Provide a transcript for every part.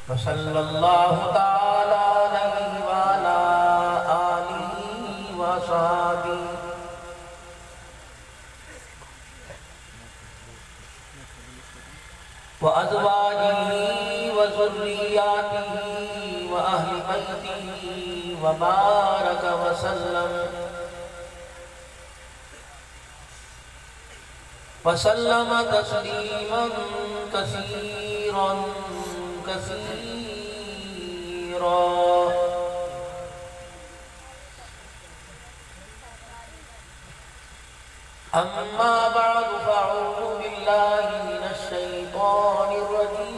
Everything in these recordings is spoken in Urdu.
وصلی اللہ تعالی علیہ وعلا آلہ وصحبہ وأزواجه وذرياته وأهل بيته وبارك وسلم تسليما كثيرا كثيرا. أما بعد فأعوذ بالله من الشيطان الرجيم.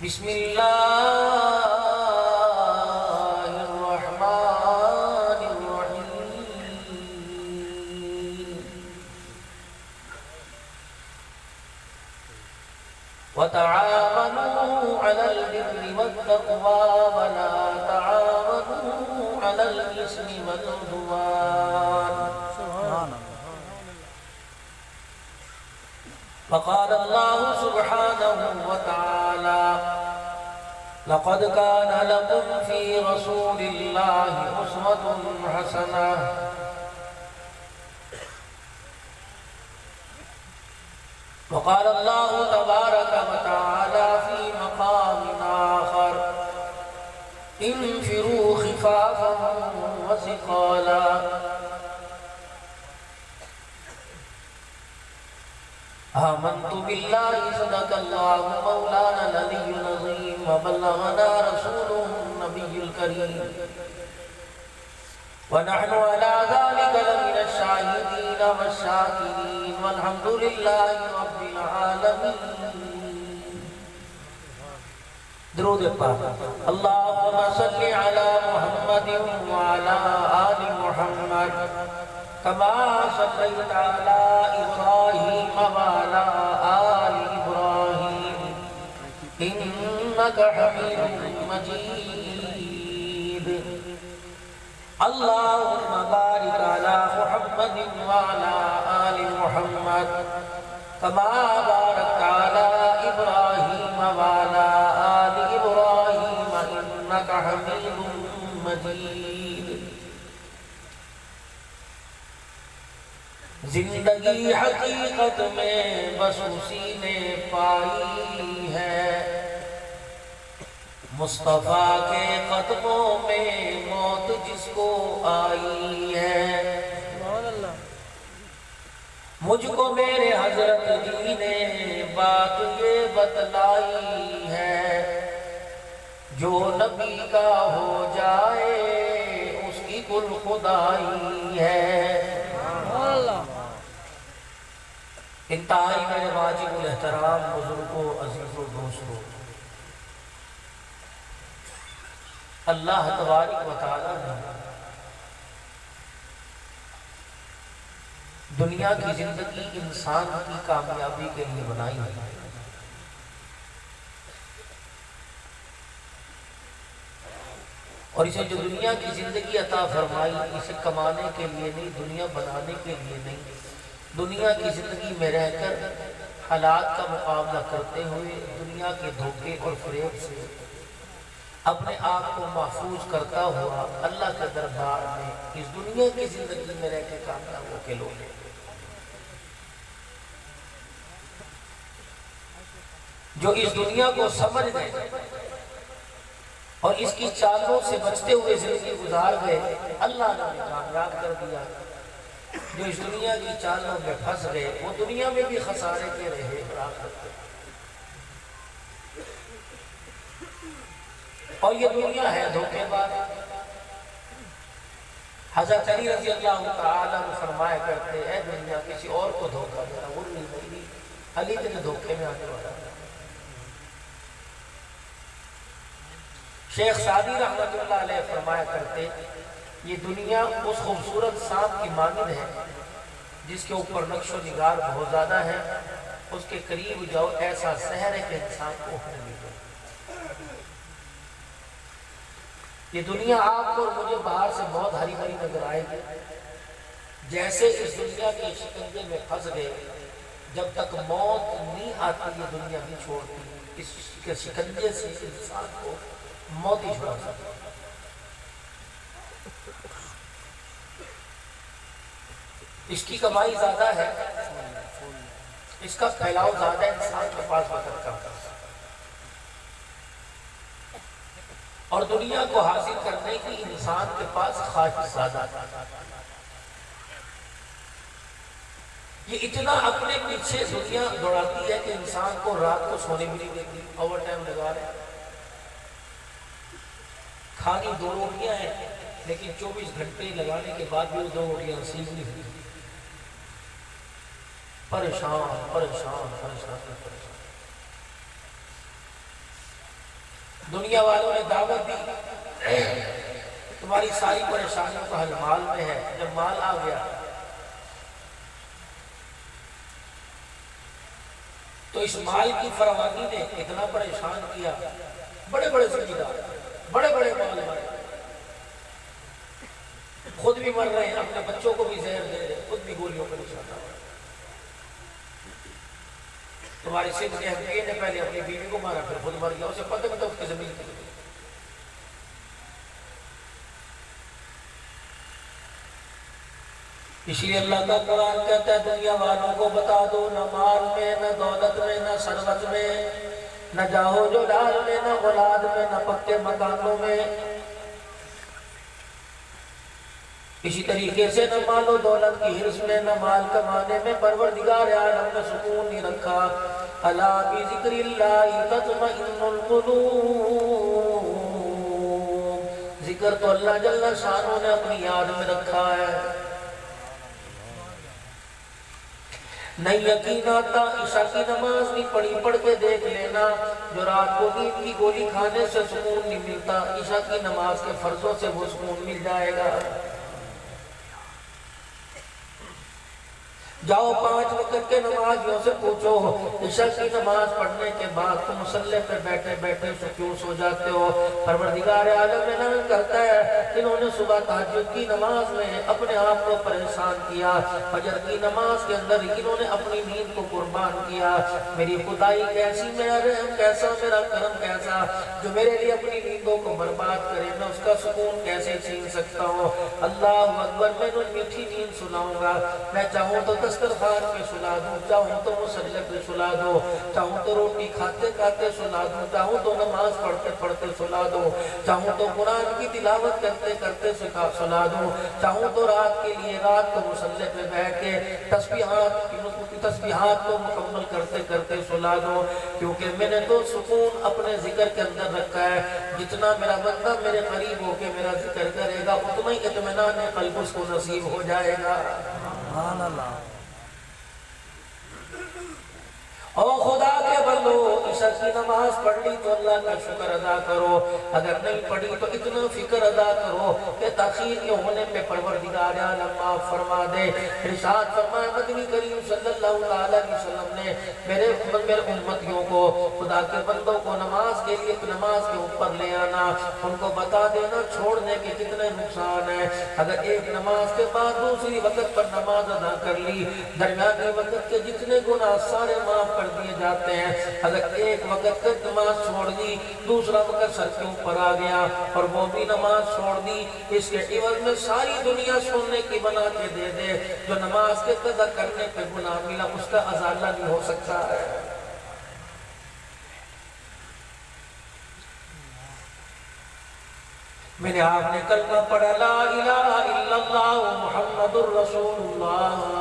بسم الله الرحمن الرحيم. وتعاونوا على البر والتقوى ولا تعاونوا على الإثم والعدوان. فقال الله سبحانه وتعالى: لقد كان لكم في رسول الله أسوة حسنة. وقال الله تبارك وتعالى في مقام آخر: انفروا خفافا وثقالا. آمنت بالله صدق الله مولانا العلي العظيم وبلغنا رسوله النبي الكريم ونحن على ذلك لمن الشاهدين والشاكرين والحمد لله رب العالمين. درود پاک. اللهم صل على محمد وعلى آل محمد كما صليت على إبراهيم وعلى آل إبراهيم إنك حميد مجيد. اللهم بارك على محمد وعلى آل محمد كما باركت على إبراهيم وعلى آل إبراهيم إنك حميد مجيد. زندگی حقیقت میں بس اسی نے پائی ہے، مصطفیٰ کے قدموں میں موت جس کو آئی ہے. مجھ کو میرے حضرت جی نے بات یہ بتلائی ہے، جو نبی کا ہو جائے اس کی کل خدائی ہے. انتہائی میرے واجب الاحترام بزرگوں، عزیز و دوستوں، اللہ تبارک و تعالی نے دنیا کی زندگی انسان کی کامیابی کے لیے بنائی ہے. اور اسے جو دنیا کی زندگی عطا فرمائی، اسے کمانے کے لیے نہیں، دنیا بنانے کے لیے نہیں، دنیا کی زندگی میں رہ کر حالات کا مقابلہ کرتے ہوئے دنیا کے دھوکے اور فریب سے اپنے آپ کو محفوظ کرتا ہوا اللہ کے دربار میں اس دنیا کی زندگی میں رہ کے کامیاب ہو کے لوگ جو اس دنیا کو سمجھ گئے اور اس کی چالوں سے بچتے ہوئے زندگی گزار گئے، اللہ نے انہیں کامیاب کر دیا. جو اس دنیا کی چالوں میں پھنس گئے وہ دنیا میں بھی خسارے کے رہے اور آخرت میں. اور یہ دنیا ہے دھوکے باز. حضرت علی رضی اللہ تعالیٰ عنہ فرمایا کرتے: اے دنیا کسی اور کو دھوکہ دینا، وہ نہیں، علی تیرے دھوکے میں آنے والا. شیخ سعدی رحمت اللہ علیہ فرمایا کرتے: یہ دنیا اس خوبصورت سانپ کی مانند ہے جس کے اوپر نقش و نگار بہت زیادہ ہے، اس کے قریب جاؤ ایسا سحر ہے کہ انسان کو ہونے لگے. یہ دنیا آپ کو اور مجھے باہر سے بہت ہری بھری نظر آئے گی. جیسے اس دنیا کے شکنجے میں پھنس گئے جب تک موت نہیں آتی یہ دنیا نہیں چھوڑتی، اس کے شکنجے سے انسان کو موت ہی چھوڑا سکتی۔ اس کی کمائی زیادہ ہے، اس کا پھیلاؤ زیادہ ہے انسان کے پاس وقت کا، اور دنیا کو حاصل کرنے کی انسان کے پاس خواہش زیادہ ہے۔ یہ اتنا اپنے پیچھے دنیا دوڑاتی ہے کہ انسان کو رات کو سونے بھی نہیں دیتی، اوور ٹائم لگا رہے ہیں۔ کھانی 2 روٹیاں ہیں لیکن 24 گھنٹے لگانے کے بعد بھی وہ 2 روٹیاں نصیب نہیں ہوئی۔ پریشان پریشان پریشان پریشان۔ دنیا والوں نے دعوت دی تمہاری ساری پریشانیوں کا حل مال میں ہے۔ جب مال آ گیا تو اس مال کی فراوانی نے اتنا پریشان کیا، بڑے بڑے زمیندار، بڑے بڑے مال والے خود بھی مر رہے ہیں، اپنے بچوں کو بھی زہر دے رہے ہیں، خود بھی گولیوں پر نشانہ۔ تمہاری سندھ کے حقیقی نے پہلے اپنی بیوی کو مارا پھر خود مر گیا، اسے پتہ نہیں تھا اس کی زمین کی۔ اسی لیے اللہ کا قرآن کہتا ہے دنیا والوں کو بتا دو، نہ مال میں نہ دولت میں نہ ثروت میں نہ جاہو جلال میں نہ اولاد میں نہ پکے مکانوں میں، اسی طریقے سے نہ مال و دولت کی حرص میں نہ مال کمانے میں پروردگار عالم نے سکون نہیں رکھا۔ الا بذکر اللہ تطمئن القلوب، ذکر تو اللہ جل شانہ نے اپنی یاد میں رکھا ہے۔ نہیں یقین آتا عشاء کی نماز نہیں پڑھی، پڑھ کے دیکھ لینا، جو رات کو نیند کی گولی کھانے سے سکون نہیں ملتا، عشاء کی نماز کے فرضوں سے وہ سکون مل جائے گا۔ جاؤ 5 وقت کے نمازیوں سے پوچھو عشاء کی نماز پڑھنے کے بعد تم مصلی پہ بیٹھے بیٹھے کیوں سو جاتے ہو؟ پروردگار عالم اعلان کرتا ہے انہوں نے صبح تہجد کی نماز میں اپنے آپ کو پریشان کیا، فجر کی نماز کے اندر انہوں نے اپنی نیند کو قربان کیا۔ میری خدائی کیسی، میرا رحم کیسا، میرا کرم کیسا، جو میرے لیے اپنی نیندوں کو برباد کرے، میں اس کا سکون کیسے چھین سکتا ہوں؟ اللہ اکبر، میں نے میٹھی نیند سناؤں گا، میں چاہوں تو دسترخوان پہ سلا دوں، چاہوں تو مصلی پہ سلا دوں، چاہوں تو روٹی کھاتے کھاتے سلا دوں، چاہوں تو نماز پڑھتے پڑھتے سلا دوں، چاہوں تو قرآن کی تلاوت کرتے کرتے سلا دوں، چاہوں تو رات کے لیے رات کو مصلی پہ بیٹھ کے تسبیحات کو مکمل کرتے کرتے سلا دوں، کیونکہ میں نے تو سکون اپنے ذکر کے اندر رکھا ہے۔ جتنا میرا بندہ میرے قریب ہو کے میرا ذکر کرے گا اتنا ہی اطمینان قلب اس کو نصیب ہو جائے گا۔ سبحان اللہ۔ او خدا کے بندو، عشاء کی نماز پڑھ لی تو اللہ کا شکر ادا کرو، اگر نہیں پڑھی تو اتنا فکر ادا کرو کہ تاخیر کے ہونے پہ پروردگار عالم معاف فرما دے۔ ارشاد فرمایا مدنی کریم صلی اللہ علیہ وسلم نے میرے امتیوں کو، خدا کے بندوں کو نماز کے لیے نماز کے اوپر لے آنا، ان کو بتا دینا چھوڑنے کے کتنے نقصان ہیں۔ اگر ایک نماز کے بعد دوسری وقت پر نماز ادا کر لی، درمیانے وقت کے جتنے گناہ سارے معاف کر دیے جاتے ہیں۔ اگر ایک وقت تک نماز چھوڑ دی، دوسرا وقت سر کے اوپر آ گیا اور وہ بھی نماز چھوڑ دی، اس کے عوض میں ساری دنیا سونے کی بنا کے دے دے، جو نماز کے قضا کرنے پہ گناہ ملا اس کا ازالہ نہیں ہو سکتا ہے۔ میں نے آپ نے کلمہ پڑھا لا الہ الا اللہ محمد الرسول اللہ۔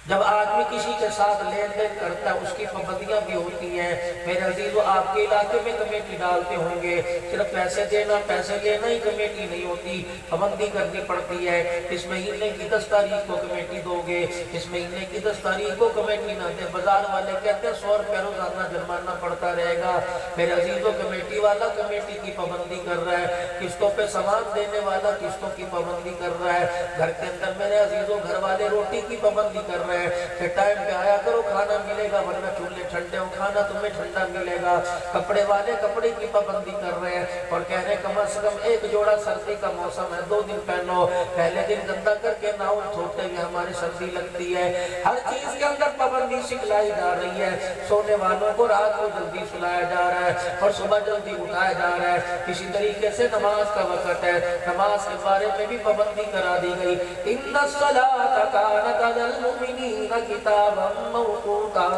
جب آدمی کسی کے ساتھ لین دین کرتا ہے اس کی پابندیاں بھی ہوتی ہیں۔ میرے عزیزو، آپ کے علاقے میں کمیٹی ڈالتے ہوں گے، صرف پیسے دینا پیسے لینا ہی کمیٹی نہیں ہوتی، پابندی کرنی پڑتی ہے۔ اس مہینے کی 10 تاریخ کو کمیٹی دو گے، اس مہینے کی 10 تاریخ کو کمیٹی نہ دے، بازار والے کہتے ہیں 100 روپے روزانہ جرمانہ پڑتا رہے گا۔ میرے عزیزو، کمیٹی والا کمیٹی کی پابندی کر رہا ہے، قسطوں پہ سامان دینے والا قسطوں کی پابندی کر رہا ہے۔ گھر کے اندر میرے عزیزو گھر والے روٹی کی پابندی کر رہے ہیں کہ ٹائم پہ جایا کرو کھانا ملے گا ورنہ چولہے ٹھنڈے ہو کھانا تمہیں ٹھنڈا ملے گا. کپڑے والے کپڑے کی پابندی کر رہے ہیں اور کہہ رہے ہیں کم از کم ایک جوڑا سردی کا موسم ہے 2 دن پہنو. پہلے دن گندا کر کے ناؤ دھوتے ہوئے ہماری سردی لگتی ہے. ہر چیز کے اندر پابندی سکھلائی جا رہی ہے. سونے والوں کو رات کو جلدی سلایا جا رہا ہے اور صبح جلدی اٹھایا جا رہا ہے. اسی طریقے سے نماز کا وقت ہے, نماز کے بارے میں بھی پابندی کرا دی گئی. ان الصلاۃ کانت علی المؤمنین کتابا موقوتا.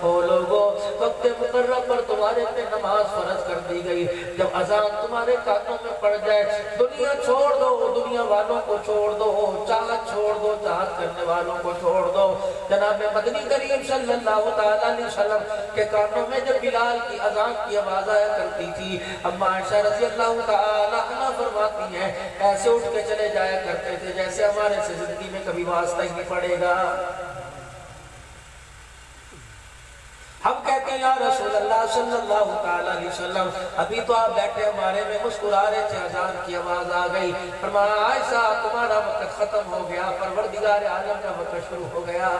او لوگو وقت مقررہ پر تمہارے پہ نماز فرض کر دی گئی. جب اذان تمہارے کانوں میں پڑ جائے دنیا چھوڑ دو, دنیا والوں کو چھوڑ دو, چاہت چھوڑ دو, چاہت کرنے والوں کو چھوڑ دو. جناب مدنی کریم صلی اللہ تعالیٰ علیہ وسلم کے کانوں میں جب بلال کی اذان کی آواز آیا کرتی تھی, اما عائشہ رضی اللہ تعالیٰ عنہ فرماتی ہیں ایسے اٹھ کے چلے جایا کرتے تھے جیسے ہمارے سے زندگی میں کبھی واسطہ ہی نہیں پڑے گا. ہم کہتے ہیں یا رسول اللہ صلی اللہ تعالیٰ علیہ وسلم ابھی تو آپ بیٹھے ہمارے میں مسکرا رہے تھے, اذان کی آواز آ گئی. فرمایا عائشہ تمہارا وقت ختم ہو گیا, پروردگار عالم کا وقت شروع ہو گیا.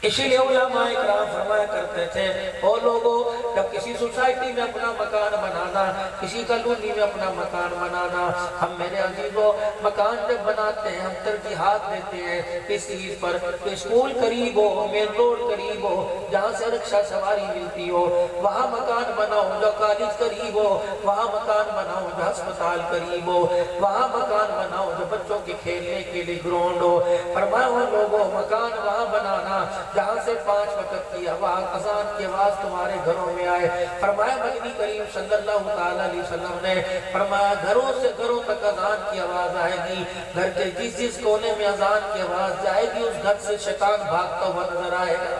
اسی لیے علماء اکرام فرمایا کرتے تھے او لوگوں جب کسی سوسائٹی میں اپنا مکان بنانا, کسی کالونی میں اپنا مکان بنانا, ہم میرے عزیزوں مکان جب بناتے ہیں ہم ترجیحات دیتے ہیں کس چیز پر کہ اسکول قریب ہو, مین روڈ قریب ہو, جہاں سے رکشہ سواری ملتی ہو وہاں مکان بناؤ. جو کالج قریب ہو وہاں مکان بناؤ, جو ہسپتال قریب ہو وہاں مکان بناؤ, جو بچوں کے کھیلنے کے لیے گراؤنڈ ہو. فرمایا وہ لوگوں مکان وہاں بنانا جہاں سے 5 وقت کی آواز اذان کی آواز تمہارے گھروں میں آئے. فرمایا مدنی کریم صلی اللہ تعالیٰ علیہ وسلم نے فرمایا گھروں سے گھروں تک اذان کی آواز آئے گی. گھر کے جس کونے میں اذان کی آواز جائے گی اس گھر سے شیطان بھاگتا ہوا نظر آئے گا.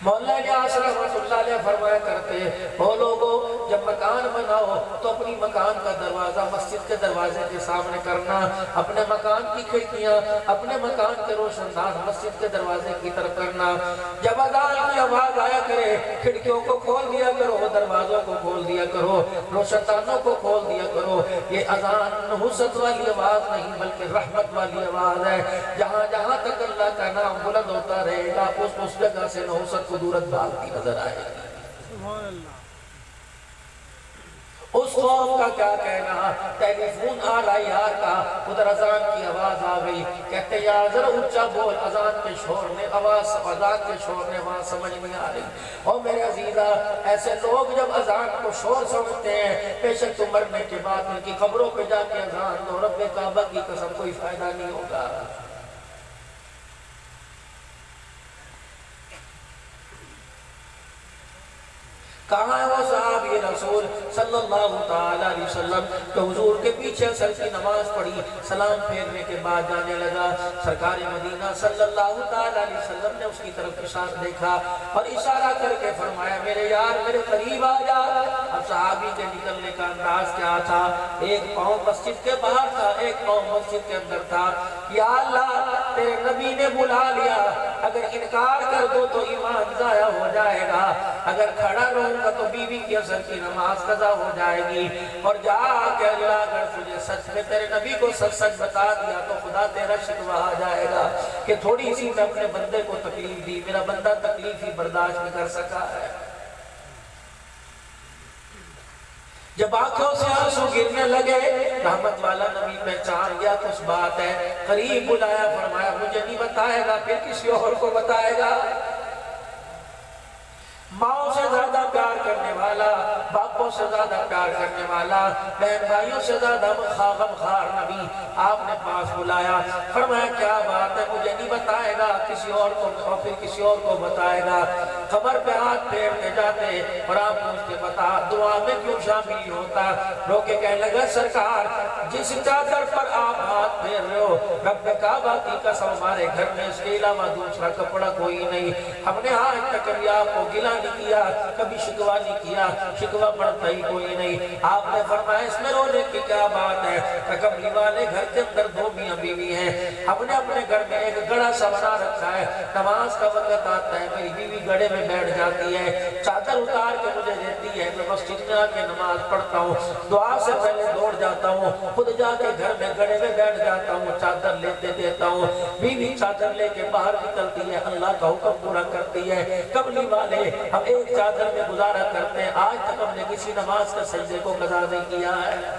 مولا علی عاصر رحمۃ اللہ علیہ فرمایا کرتے وہ لوگوں جب مکان بناؤ تو اپنی مکان کا دروازہ مسجد کے دروازے کے سامنے کرنا, اپنے مکان کی کھڑکیاں اپنے مکان کے روشن دان مسجد کے دروازے کی طرف کرنا. جب اذان کی آواز آیا کرے کھڑکیوں کو کھول دیا کرو, دروازوں کو کھول دیا کرو, روشن دانوں کو کھول دیا کرو. یہ اذان نحوست والی آواز نہیں بلکہ رحمت والی آواز ہے. جہاں جہاں تک اللہ کا نام بلند ہوتا رہے گا اس جگہ سے نحوست قدورت بھاگتی نظر آئے گی. سبحان اللہ. اس قوم کا کیا کہنا, ٹیلی فون آ رہا یار کا, ادھر اذان کی آواز آ گئی, کہتے یار ذرا اونچا بول, اذان کے شور نے آواز اذان کے شور نے وہاں سمجھ نہیں آ رہی. اور میرے عزیزہ ایسے لوگ جب اذان کو شور سمجھتے ہیں بے شک تم مرنے کے بعد ان کی قبروں پہ جا کے اذان دو, رب کعبہ کی قسم کوئی فائدہ نہیں ہوگا. کہاں ہے وہ صحابی رسول صلی اللہ تعالیٰ علیہ وسلم کہ حضور کے پیچھے اثر کی نماز پڑھی, سلام پھیرنے کے بعد جانے لگا. سرکار مدینہ صلی اللہ تعالیٰ علیہ وسلم نے اس کی طرف اشارہ دیکھا اور اشارہ کر کے فرمایا میرے یار میرے قریب آ جا. اب صحابی کے نکلنے کا انداز کیا تھا, ایک پاؤں مسجد کے باہر تھا, ایک پاؤں مسجد کے اندر تھا. یا اللہ تیرے نبی نے بلا لیا, اگر انکار کر دو تو ایمان ضائع ہو جائے گا, اگر کھڑا رہوں گا تو بیوی کی اثر کی نماز قضا ہو جائے گی. اور جا کہ اللہ اگر تجھے سچ میں تیرے نبی کو سچ بتا دیا تو خدا تیرا شکوہ آ جائے گا کہ تھوڑی سی میں اپنے بندے کو تکلیف دی, میرا بندہ تکلیف ہی برداشت نہیں کر سکا ہے. جب آنکھوں سے آنسو گرنے لگے رحمت والا نبی پہچان گیا کچھ بات ہے, قریب بلایا, فرمایا مجھے نہیں بتائے گا پھر کسی اور کو بتائے گا. ماؤں سے زیادہ پیار کرنے والا, باپوں سے زیادہ پیار کرنے والا, بہن بھائیوں سے زیادہ غمخوار نبی آپ نے پاس بلایا. فرمایا کیا بات ہے, مجھے نہیں بتائے گا کسی اور کو, اور پھر کسی اور کو بتائے گا. قبر پہ ہاتھ پھیرتے جاتے اور آپ پوچھتے بتا دعا میں کیوں شامل نہیں ہوتا. روکے کہنے لگا سرکار جس چادر پر آپ ہاتھ پھیر رہے ہو رب کعبہ کی قسم ہمارے گھر میں اس کے علاوہ دوسرا کپڑا کوئی نہیں. ہم نے آج تک کبھی آپ کو گلا نہیں کیا, کبھی شکوہ نہیں کیا, شکوہ پڑتا ہی کوئی نہیں. آپ نے فرمایا اس میں رونے کی کیا بات ہے, کملی والے گھر کے اندر 2 میاں بیوی ہیں, ہم نے اپنے گھر میں ایک گڑا سا بنا رکھا ہے, نماز کا وقت آتا ہے میری بیوی گڑے میں بیٹھ جاتی ہے، چادر اتار کے مجھے دیتی ہے، میں مسجد میں آ کے نماز پڑھتا ہوں، دعا سے پہلے دوڑ جاتا ہوں، خود جا کے گھر میں گڑے میں بیٹھ جاتا ہوں، چادر لیتے دیتا ہوں، بیوی چادر لے کے باہر نکلتی ہے، اللہ کا حکم پورا کرتی ہے۔ قبلی والے ہم ایک چادر میں گزارا کرتے ہیں، آج تک ہم نے کسی نماز کا سجدے کو قضا نہیں کیا ہے۔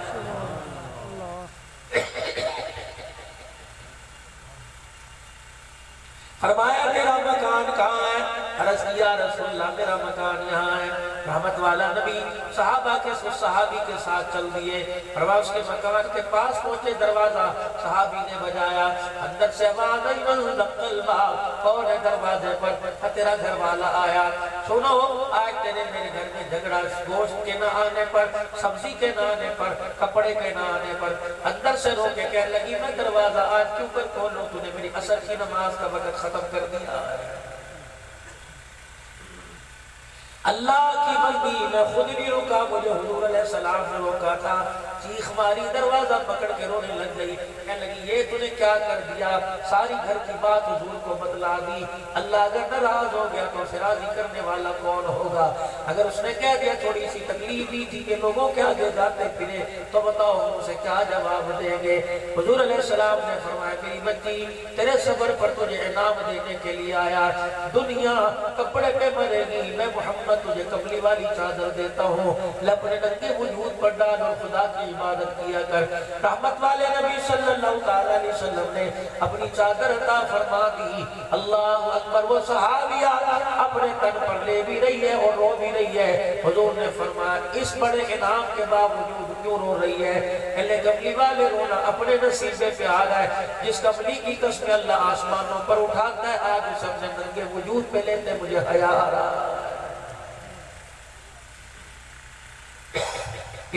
فرمایا تیرا مکان کہاں ہے؟ عرض کیا رسول اللہ میرا مکان یہاں ہے۔ رحمت والا نبی صحابہ کے صحابی کے ساتھ چل دیے، فرمایا اس کے مکان کے پاس پہنچے، دروازہ صحابی نے بجایا، اندر سے آواز آئی من دق الباب، کون ہے دروازے پر؟ تیرا گھر والا آیا، سنو آج تیرے میرے گھر میں جھگڑا، گوشت کے نہ آنے پر، سبزی کے نہ آنے پر، کپڑے کے نہ آنے پر، اندر سے رو کے کہنے لگی میں دروازہ آج کیوں کر کھولوں، تو نے میری عصر کی نماز کا وقت ختم کر دیا ہے۔ اللہ کی بندی میں خود بھی رکا، مجھے حضور علیہ السلام نے روکا تھا، چیخ ماری، دروازہ پکڑ کے رونے لگ گئی، کہنے لگی یہ تو نے کیا کر دیا، ساری گھر کی بات حضور کو بتلا دی، اللہ اگر ناراض ہو گیا تو اسے راضی کرنے والا کون ہوگا، اگر اس نے کہہ دیا تھوڑی سی تکلیف دی تھی کہ لوگوں کے آگے جاتے پھرے تو بتاؤ ہم اسے کیا جواب دیں گے۔ حضور علیہ السلام نے فرمایا میری بچی تیرے صبر پر تجھے انعام دینے کے لیے آیا، دنیا کپڑے پہ مرے گی، میں محمد تجھے کملی والی چادر دیتا ہوں، اپنے ننگے وجود پر ڈال اور خدا کی عبادت کیا کر۔ رحمت والے نبی صلی اللہ علیہ وسلم نے اپنی چادر عطا فرما دی، اللہ اکبر۔ وہ صحابیہ اپنے تن پر لے بھی رہی ہے اور رو بھی رہی ہے، حضور نے فرمایا اس بڑے انعام کے باوجود کیوں رو رہی ہے؟ کہلے کملی والے رونا اپنے نصیبے پہ آ رہا ہے، جس کملی کی قسم اللہ آسمانوں پر اٹھاتا ہے، آج اس اپنے ننگے وجود پہ لیتے مجھے حیا آ رہا ہے۔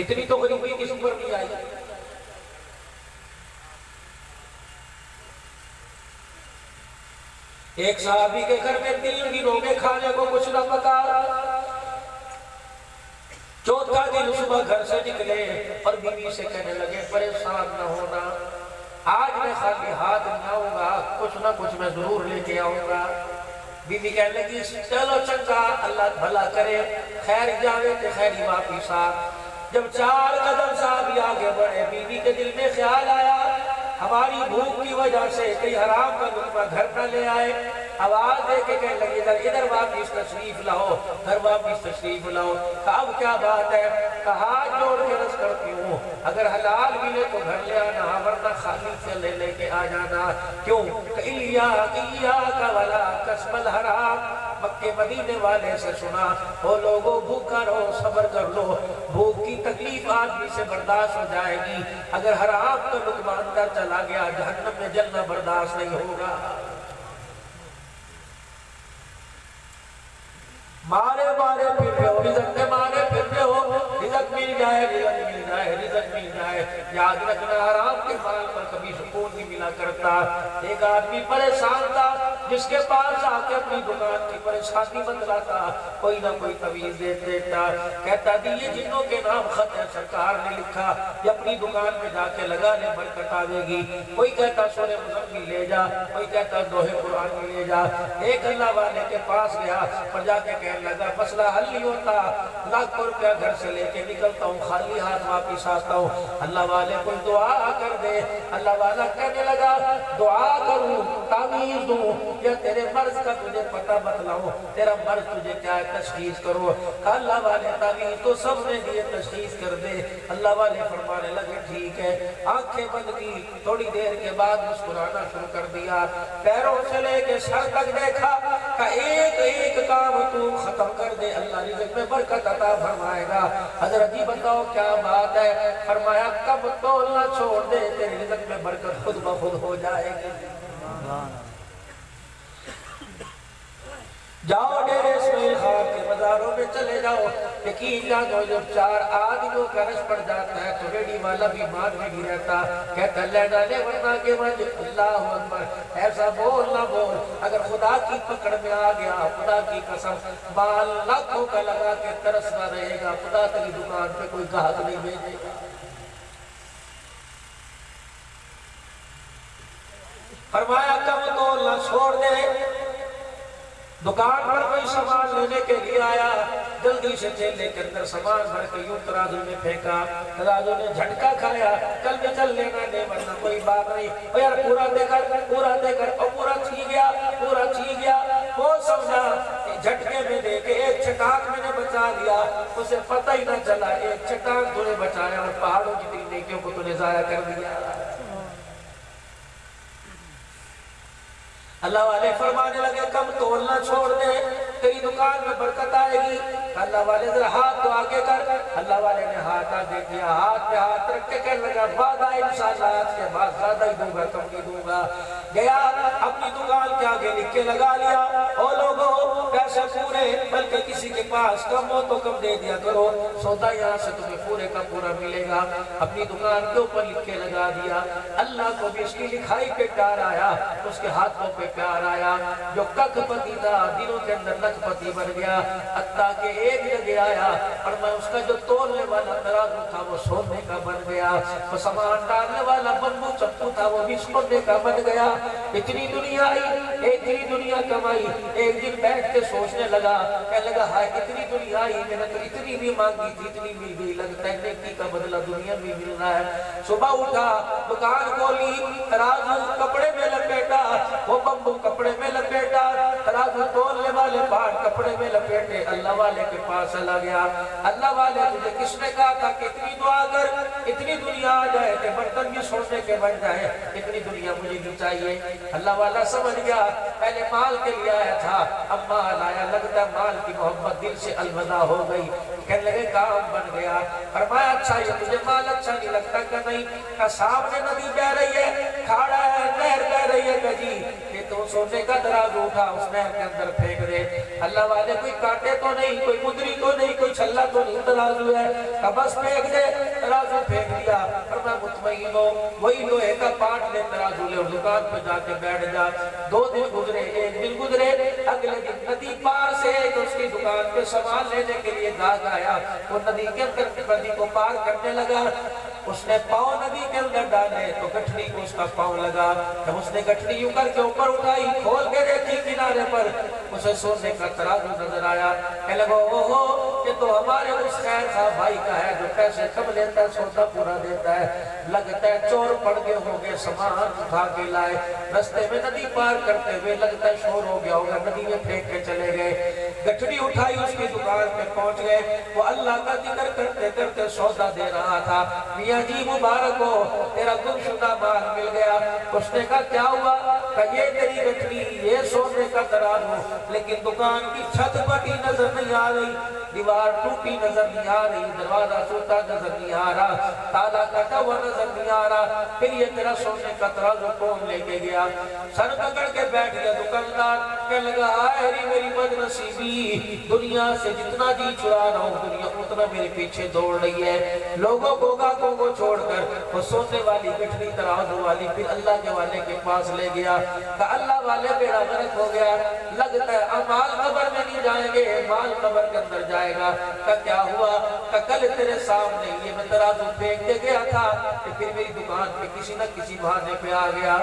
اتنی تو غریبی کسی پر نہیں آئی۔ ایک صحابی کے گھر میں 3 دنوں میں کھانے کو کچھ نہ پکا، چوتھا دن صبح گھر سے نکلے اور بیوی سے کہنے لگے پریشان نہ ہونا، آج میں خالی ہاتھ نہیں آؤں گا، کچھ نہ کچھ میں ضرور لے کے آؤں گا۔ بیوی کہنے لگی چلو چنگا، اللہ بھلا کرے، خیر جاوے تے خیری واپس آ۔ جب 4 قدم صحابی آگے بڑھے، بیوی کے دل میں خیال آیا ہماری بھوک کی وجہ سے کئی حرام کا لقمہ گھر نہ لے آئے، آواز دے کے کہنے لگی ادھر واپس تشریف لاؤ، گھر واپس تشریف لاؤ۔ کہا اب کیا بات ہے؟ کہا ہاتھ جوڑ کے عرض کرتی ہوں اگر حلال ملے تو گھر لے آنا، ورنہ خالی سے لے کے آ جانا۔ کیوں؟ ایاک ولا کسب الحرام، مکے مدینے والے سے سنا وہ لوگوں بھوکا رہو، صبر کر لو، بھوک کی تکلیف آدمی سے برداشت ہو جائے گی، اگر حرام کا لقمہ اندر چلا گیا جہنم میں جلنا برداشت نہیں ہوگا۔ مارے مارے پھر رہے ہو، رزق میں مارے پھر رہے ہو، رزق مل جائے، رزق مل جائے، رزق مل جائے، یاد رکھنا حرام کے مال پر کبھی سکون نہیں ملا کرتا۔ ایک آدمی پریشان تھا، جس کے پاس آ کے اپنی دکان کی پریشانی بتلاتا، کوئی نہ کوئی تویز دے دیتا، کہتا دی یہ جنوں کے نام خط ہے سرکار نے لکھا، یہ اپنی دکان میں جا کے لگا لے برکت آوے گی۔ کوئی کہتا سورہ مزمل لے جا، کوئی کہتا دوہے قرآن لے جا۔ ایک اللہ والے کے پاس گیا اور جا کے کہنے لگا مسئلہ حل نہیں ہوتا، لاکھ روپیہ گھر سے لے کے نکلتا ہوں، خالی ہاتھ واپس آتا ہوں، اللہ والے کوئی دعا کر دے۔ اللہ والا کہنے لگا دعا کروں، تعویذ دوں، یا تیرے مرض کا تجھے پتہ بتلاؤں، تیرا مرض تجھے کیا ہے تشخیص کرو۔ اللہ والے تعویذ تو سب نے دیے، تشخیص کر دے۔ اللہ والے فرمانے لگے ٹھیک ہے، آنکھیں بند کی، تھوڑی دیر کے بعد مسکرانا شروع کر دیا، پیروں سے لے کے سر تک دیکھا کہ ایک ایک کام تو ختم کر دے، اللہ رزق میں برکت عطا فرمائے گا۔ حضرت جی بتاؤ کیا بات ہے؟ فرمایا کب تولنا چھوڑ دے تیرے رزق میں برکت خود بخود ہو جائے گی۔ جاؤ ڈیرے اسماعیل خان کے مزاروں میں چلے جاؤ، یقین جانو جب 4 آدمیوں کا رش پڑ جاتا ہے تو ریڈی والا بھی مان میں نہیں رہتا، کہتا لے ڈالے ورنہ کے وجہ اللہ اکبر، ایسا بول نہ بول، اگر خدا کی پکڑ میں آ گیا خدا کی قسم بال لاکھوں کا لگا کے ترسنا رہے گا، خدا تیری دکان پہ کوئی گاہک نہیں بھیجے گا۔ فرمایا کم تولنا چھوڑ دے، دکان پر کوئی سامان لینے کے لیے آیا، جلدی سے تھیلے کے اندر سامان بھر کے یوں ترازو میں پھینکا، ترازو نے جھٹکا کھایا، کل بھی چل لینا دے ورنہ کوئی بات نہیں، او یار پورا دے کر، اور پورا چھی گیا، وہ سمجھا جھٹکے میں دے کے ایک چھٹاک میں نے بچا لیا، اسے پتہ ہی نہ چلا ایک چھٹاک تو نے بچایا اور پہاڑوں کی تین نیکیوں کو تو نے ضائع کر دیا۔ اللہ والے فرمانے لگے کم تولنا چھوڑ دے، تیری دکان میں برکت آئے گی۔ اللہ والے ذرا ہاتھ تو آگے کر، اللہ والے نے ہاتھ آگے کیا، ہاتھ پہ ہاتھ رکھ کے کہنے لگا وعدہ انشاءاللہ آج کے بعد زیادہ ہی دوں گا کم نہیں دوں گا۔ گیا اپنی دکان کے آگے لکھ کے لگا لیا، او لوگوں پیسے پورے بلکہ کسی کے پاس کم ہو تو کم دے دیا کرو، سودا یہاں سے تمہیں پورے کا پورا ملے گا۔ اپنی دکان کے اوپر لکھ کے لگا دیا، اللہ کو بھی اس کی لکھائی پہ پیار آیا، اس کے ہاتھوں پہ پیار آیا، جو کک پتی تھا دنوں کے اندر لکھ پتی بن گیا، حتیٰ کہ ایک جگہ آیا اور میں اس کا جو تولنے والا ترازو تھا وہ سونے کا بن گیا، وہ سامان ڈالنے والا بمبو چپو تھا وہ بھی سونے کا بن گیا۔ اتنی دنیا آئی، اتنی دنیا کمائی، ایک دن بیٹھ کے سوچنے لگا، کہنے لگا ہائے اتنی دنیا آئی، میں نے تو اتنی بھی مانگی تھی اتنی مل گئی، لگتا ہے نیکی کا بدلہ دنیا میں مل رہا ہے۔ صبح اٹھا دکان کھولی، ترازو کپڑے میں لپیٹا، وہ بمبو کپڑے میں لپیٹا، ترازو تولنے والے پاٹ کپڑے میں لپیٹے، اللہ والے کے پاس چلا گیا۔ اللہ والے تجھے کس نے کہا تھا کہ اتنی دعا کر، اتنی دنیا آ جائے کہ برتن بھی سونے کے بن جائے، اتنی دنیا مجھے بھی چاہیے۔ اللہ والا سمجھ گیا پہلے مال کے لیے آیا تھا، اب مال آیا، لگتا ہے مال کی محبت دل سے الوداع ہو گئی، کہنے لگے کام بن گیا۔ فرمایا اچھا یہ تجھے مال اچھا نہیں لگتا کہ نہیں؟ کہ سامنے ندی بہ رہی ہے، کھاڑا ہے، نہر بہ رہی ہے کہ جی کہ تو سونے کا ترازو اٹھا اس نہر کے اندر پھینک دے۔ اللہ والے کوئی کانٹے تو نہیں، کوئی مدری تو نہیں، کوئی چھلا تو نہیں، ترازو ہے، کہ بس پھینک دے، ترازو پھینک دیا۔ اور میں مطمئن ہوں وہی لوہے کا پاٹ لے ترازو لے دکان پہ جا کے بیٹھ جا۔ 2 دن گزرے، 1 دن گزرے، اگلے دن ندی پار سے ایک اس کی دکان پہ سامان لینے کے لیے گاہک آیا، وہ ندی کے اندر ندی کو پار کرنے لگا، اس نے پاؤں ندی کے اندر ڈالے تو گٹھڑی کو اس کا پاؤں لگا، جب اس نے گٹھڑی یوں کر کے اوپر اٹھائی، کھول کے دیکھی کنارے پر اسے سونے کا ترازو نظر آیا، کہنے لگا اوہو یہ تو ہمارے اس خیر خواہ بھائی کا ہے جو پیسے کم لیتا ہے سودا پورا دیتا ہے، لگتا ہے چور پڑ گئے ہوں گے، سامان اٹھا کے لائے، رستے میں ندی پار کرتے ہوئے لگتا ہے شور ہو گیا ہوگا، ندی میں پھینک کے چلے گئے، گٹھڑی اٹھائی اس کی دکان پہ پہنچ گئے، وہ اللہ کا ذکر کرتے کرتے سودا دے رہا تھا، میاں جی مبارک ہو تیرا گم شدہ مال مل گیا۔ اس نے کہا کیا ہوا؟ کہ یہ تیری گٹھڑی، یہ سونے کا ترازو، لیکن دکان کی چھت پٹی نظر نہیں آ رہی، دیوار ٹوٹی نظر نہیں آ رہی، دروازہ ٹوٹا نظر نہیں آ رہا، تالا کٹا ہوا نظر نہیں آ رہا، پھر یہ تیرا سونے کا ترازو کون لے کے گیا؟ سر پکڑ کے بیٹھ گیا دکاندار، کہنے لگا آئے میری بد نصیبی، دنیا سے جتنا جی چرا رہا ہوں دنیا اتنا میرے پیچھے دوڑ رہی ہے، لوگوں کو گاہکوں کو چھوڑ کر وہ سونے والی گٹھڑی ترازو والی پھر اللہ کے والے کے پاس لے گیا، کہ اللہ والے بیڑا غرق ہو گیا، لگتا ہے مال قبر میں نہیں جائیں گے، مال قبر کے اندر جائے گا۔ کہ کیا ہوا؟ کہ کل تیرے سامنے یہ میں ترازو پھینک دے گیا تھا کہ پھر میری دکان پہ کسی نہ کسی بہانے پہ آ گیا،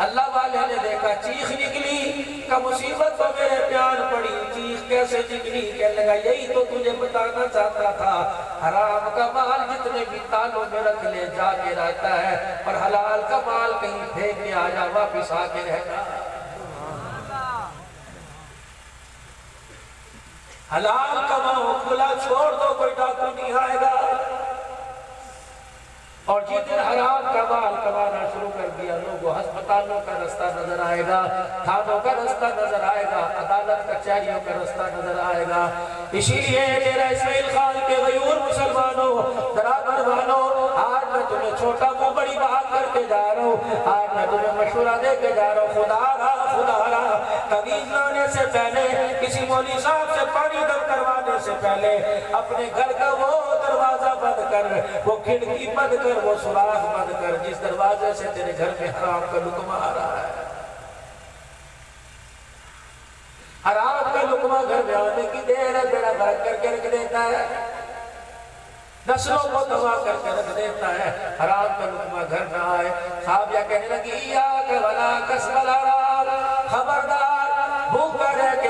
اللہ والے نے دیکھا چیخ نکلی کہ مصیبت تو میرے پیان پڑی، چیخ کیسے نکلی؟ کہنے لگا یہی تو تجھے بتانا چاہتا تھا، حرام کا مال جتنے بھی تالوں میں رکھ لے جا کے رہتا ہے، اور حلال کا مال کہیں پھینک کے آجا واپس آ کے رہتا ہے۔ حلال کماؤ، کھلا چھوڑ دو، کوئی ڈاکو نہیں آئے گا، اور جس دن حرام کا مال کمانا شروع کر دیا لوگوں ہسپتالوں کا رستہ نظر آئے گا، تھانوں کا رستہ نظر آئے گا، عدالت کچہریوں کا رستہ نظر آئے گا۔ اسی لیے میرا اسماعیل خان کے غیور مسلمانوں، درابر والوں، آج میں تمہیں چھوٹا منہ بڑی بات کر کے جا رہا ہوں، آج میں تمہیں مشورہ دے کے جا رہا ہوں، خدا رہا تعویذ لانے سے پہلے، کسی مولوی صاحب سے پانی دم کروانے سے پہلے، اپنے گھر کا وہ دروازہ بند کر، وہ کھڑکی بند کر، وہ سراغ بند کر جس دروازے سے تیرے گھر میں حرام کا لقمہ آ رہا ہے۔ حرام کا لقمہ گھر میں آنے کی دیر ہے، بیڑا غرق کر کے رکھ دیتا ہے، نسلوں کو تباہ کر کے رکھ دیتا ہے، حرام کا لقمہ گھر نہ آئے۔ صحابیہ کہنے لگی ایاک ولا کسب الحرام، خبردار بھوکا رہ کے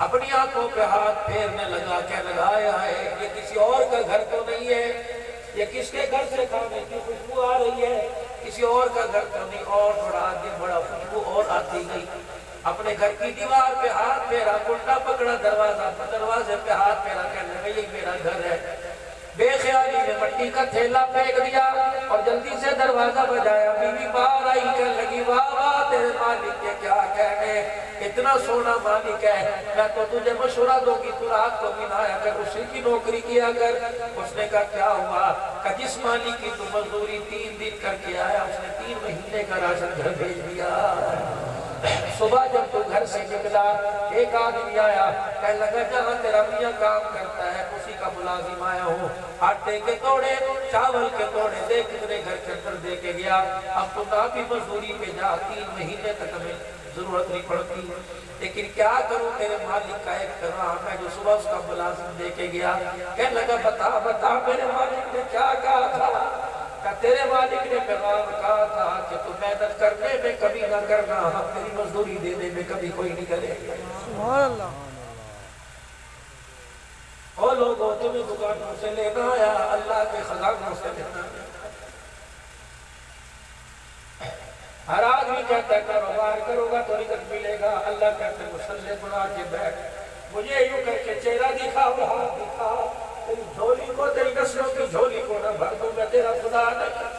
اپنی آنکھوں پہ ہاتھ پھیرنے لگا کہ لگایا ہے یہ کسی اور کا گھر تو نہیں ہے، یہ کس کے گھر سے کھانے کی خوشبو آ رہی ہے، کسی اور کا گھر تو نہیں، اور تھوڑا آگے بڑا خوشبو اور آتی گئی، اپنے گھر کی دیوار پہ ہاتھ پھیرا، کنڈا پکڑا، دروازے پہ ہاتھ پھیرا، کہنے لگا یہی میرا گھر ہے، بے خیالی میں مٹی کا تھیلا پھینک دیا اور جلدی سے دروازہ بجایا، بیوی باہر آئی کہنے لگی واہ واہ تیرے مالک کے کیا کہنے، اتنا سونا مالک ہے، میں تو تجھے مشورہ دوں گی تو رات کو بھی نہ آیا کر، اسی کی نوکری کیا کر۔ اس نے کہا کیا ہوا؟ کہ جس مالک کی تو مزدوری 3 دن کر کے آیا اس نے 3 مہینے کا راشن گھر بھیج دیا۔ صبح جب تو گھر سے نکلا ایک آدمی آیا، کہنے لگا جہاں تیرا میاں کام کرتا ہے اسی کا ملازم آیا ہوں، آٹے کے توڑے چاول کے توڑے دے کتنے گھر کے اندر دے کے گیا، اب تو کافی مزدوری پہ جا 3 مہینے تک ہمیں ضرورت نہیں پڑتی، لیکن کیا کروں تیرے مالک کا ایک پیغام ہے جو صبح اس کا ملازم دے کے گیا۔ کہنے لگا بتا میرے مالک نے کیا کہا تھا؟ کہ تیرے مالک نے پیغام کہا تھا کہ تو محنت کرنے میں کبھی نہ کرنا، ہم تیری مزدوری دینے میں کبھی کوئی نہیں کرے۔ سبحان اللہ۔ اور لوگوں تمہیں دکانوں سے لینا آیا، اللہ کے خزانوں سے لینا آیا۔ ہر آدمی کہتا ہے کاروبار کرو گا تو رزق ملے گا، اللہ کہتے ہیں مسلح بنا کے بیٹھ، مجھے یوں کر کے چہرہ دکھا، ہاتھ دکھا، تیری جھولی کو تیری نسلوں کی جھولی کو نہ بھر دوں، میں تیرا خدا نہیں۔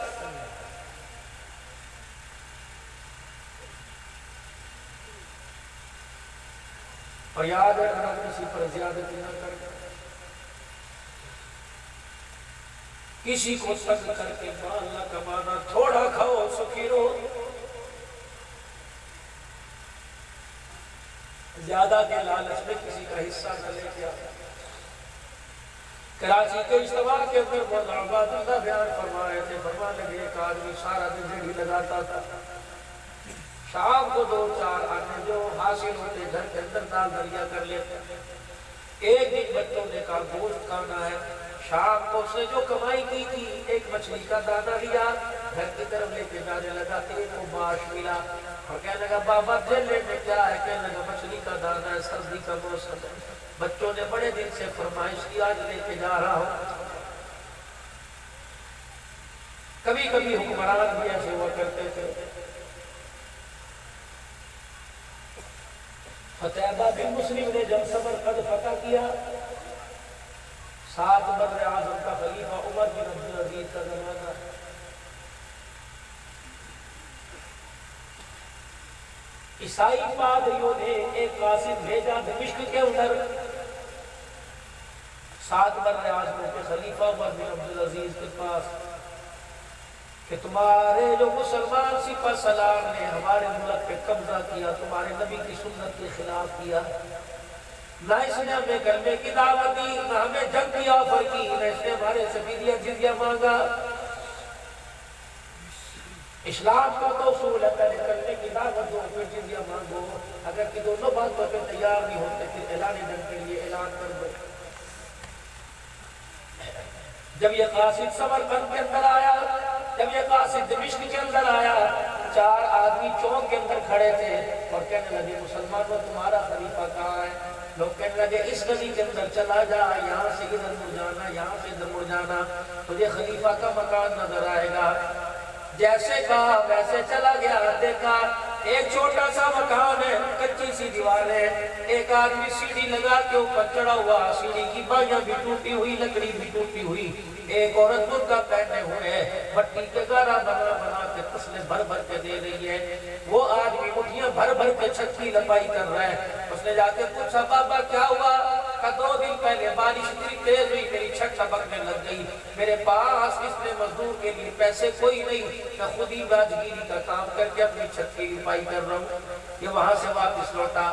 اور یاد ہے کہ کسی پر زیادتی نہ کرنا، کسی کو تنگ کر کے مال نہ کمانا، تھوڑا کھاؤ سکھی رہو، زیادہ کے لالچ میں کسی کا حصہ نہ لے کے آتا۔ کراچی کے اجتماع کے اندر مولانا عباد اللہ بیان فرما رہے تھے، فرما لگے ایک آدمی سارا دن ریڑھی لگاتا تھا، شام کو 2-4 آنے جو حاصل ہوتے گھر کے اندر دال دریا کر لیتے، ایک دن بچوں نے کہا گوشت کھانا ہے، شام کو اس نے جو کمائی کی تھی ایک مچھلی کا دانہ لیا، گھر کی طرف لے کے جانے لگا، ایک کو ماش ملا اور کہنے لگا بابا دھیلے میں کیا ہے؟ کہنے لگا مچھلی کا دانہ ہے، سردی کا موسم ہے، بچوں نے بڑے دن سے فرمائش کی آج لے کے جا رہا ہوں۔ کبھی کبھی حکمران بھی ایسے ہوا کرتے تھے۔ فتح بن مسلم نے جب سمرقند فتح کیا، 7 بر اعظم کا خلیفہ عمر بن عبدالعزیز کا زمانہ، عیسائی پادریوں نے ایک قاصد بھیجا دمشق کے اندر 7 بر اعظم کے خلیفہ عمر بن عبدالعزیز کے پاس کہ تمہارے جو مسلمان سپہ سالار نے ہمارے ملک پہ قبضہ کیا، تمہارے نبی کی سنت کے خلاف کیا، نہ اس نے ہمیں کلمے کی دعوت دی، نہ ہمیں جنگ کی آفر کی، نہ اس نے ہمارے سے فدیہ جزیہ مانگا۔ اسلام کا تو اصول ہے پہلے کلمے کی دعوت دو پھر جزیہ مانگو، اگر کہ دونوں باتوں پہ تیار نہیں ہوتے پھر اعلان جنگ کے لیے اعلان کر دو۔ جب یہ قاصد سمرقند کے اندر آیا، جب یہ قاصد دمشق کے اندر آیا، 4 آدمی چوک کے اندر کھڑے تھے اور کہنے لگے مسلمانوں تمہارا خلیفہ کہاں ہے؟ لوگ کہنے لگے اس گلی کے اندر چلا جا، یہاں سے ادھر مڑ جانا، یہاں سے ادھر مڑ جانا، تجھے خلیفہ کا مکان نظر آئے گا۔ جیسے کہا ویسے چلا گیا، دیکھا ایک چھوٹا سا مکان ہے، کچی سی دیوار ہے، ایک آدمی سیڑھی لگا کے اوپر چڑھا ہوا، سیڑھی کی بائیاں بھی ٹوٹی ہوئی، لکڑی بھی ٹوٹی ہوئی، ایک عورت برقع پہنے ہوئے مٹی کے گارا بنا بنا کے تسلے بھر بھر کے دے رہی ہے، وہ آدمی مٹھیاں بھر بھر کے چھت کی لپائی کر رہا ہے۔ اس نے جا کے پوچھا بابا کیا ہوا؟ کہ 2 دن پہلے بارش اتنی تیز ہوئی میری چھت ٹپکنے لگ گئی، میرے پاس اس میں مزدور کے لیے پیسے کوئی نہیں، میں خود ہی راجگیری کا کام کر کے اپنی چھت کی لپائی کر رہا ہوں۔ یہ وہاں سے واپس لوٹا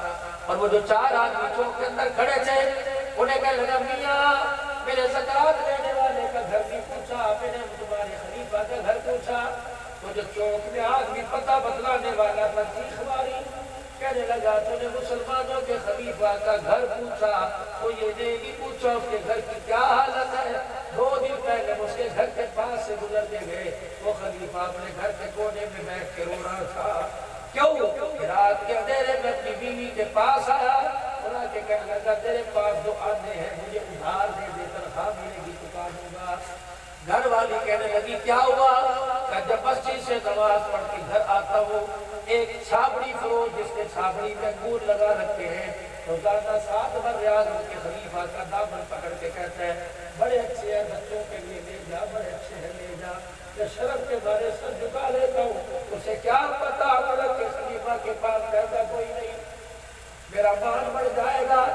اور وہ جو 4 آدمی چوک کے اندر کھڑے تھے انہیں کہنے لگا میاں میرے زکوٰۃ دینے والے کا گھر بھی پوچھا، میں نے تمہارے خلیفہ کا گھر پوچھا، وہ جو چوک میں آدمی پتہ بتلانے والا تھا چیخ ماری، کہنے لگا تو نے مسلمانوں کے خلیفہ کا گھر پوچھا، تو یہ نہیں پوچھا اس کے گھر کی کیا حالت ہے۔ 2 دن پہلے اس کے گھر کے پاس سے گزر کے گئے، وہ خلیفہ اپنے گھر کے کونے میں بیٹھ کے رو رہا تھا۔ کیوں؟ رات کے اندھیرے میں اپنی بیوی کے پاس آیا اور آ کے کہنے لگا تیرے پاس جو آنے ہیں مجھے ادھار دے دے، تنخواہ ملے گی تو کام ہوگا۔ گھر والی کہنے لگی کیا ہوا؟ کہ جب مسجد سے نماز پڑھ کے گھر آتا ہوں ایک چھابڑی فروش جس کے چھابڑی میں انگور لگا رکھے ہیں، روزانہ 7 بار ریاض ان کے خلیفہ کا دامن پکڑ کے کہتا ہے بڑے اچھے ہیں، بچوں کے لیے لے جا، بڑے اچھے ہیں لے جا۔ میں شرم کے بارے سر جھکا لیتا ہوں، اسے کیا پتا ملک کے خلیفہ کے پاس پیسہ کوئی نہیں، میرا مان بڑھ جائے گا۔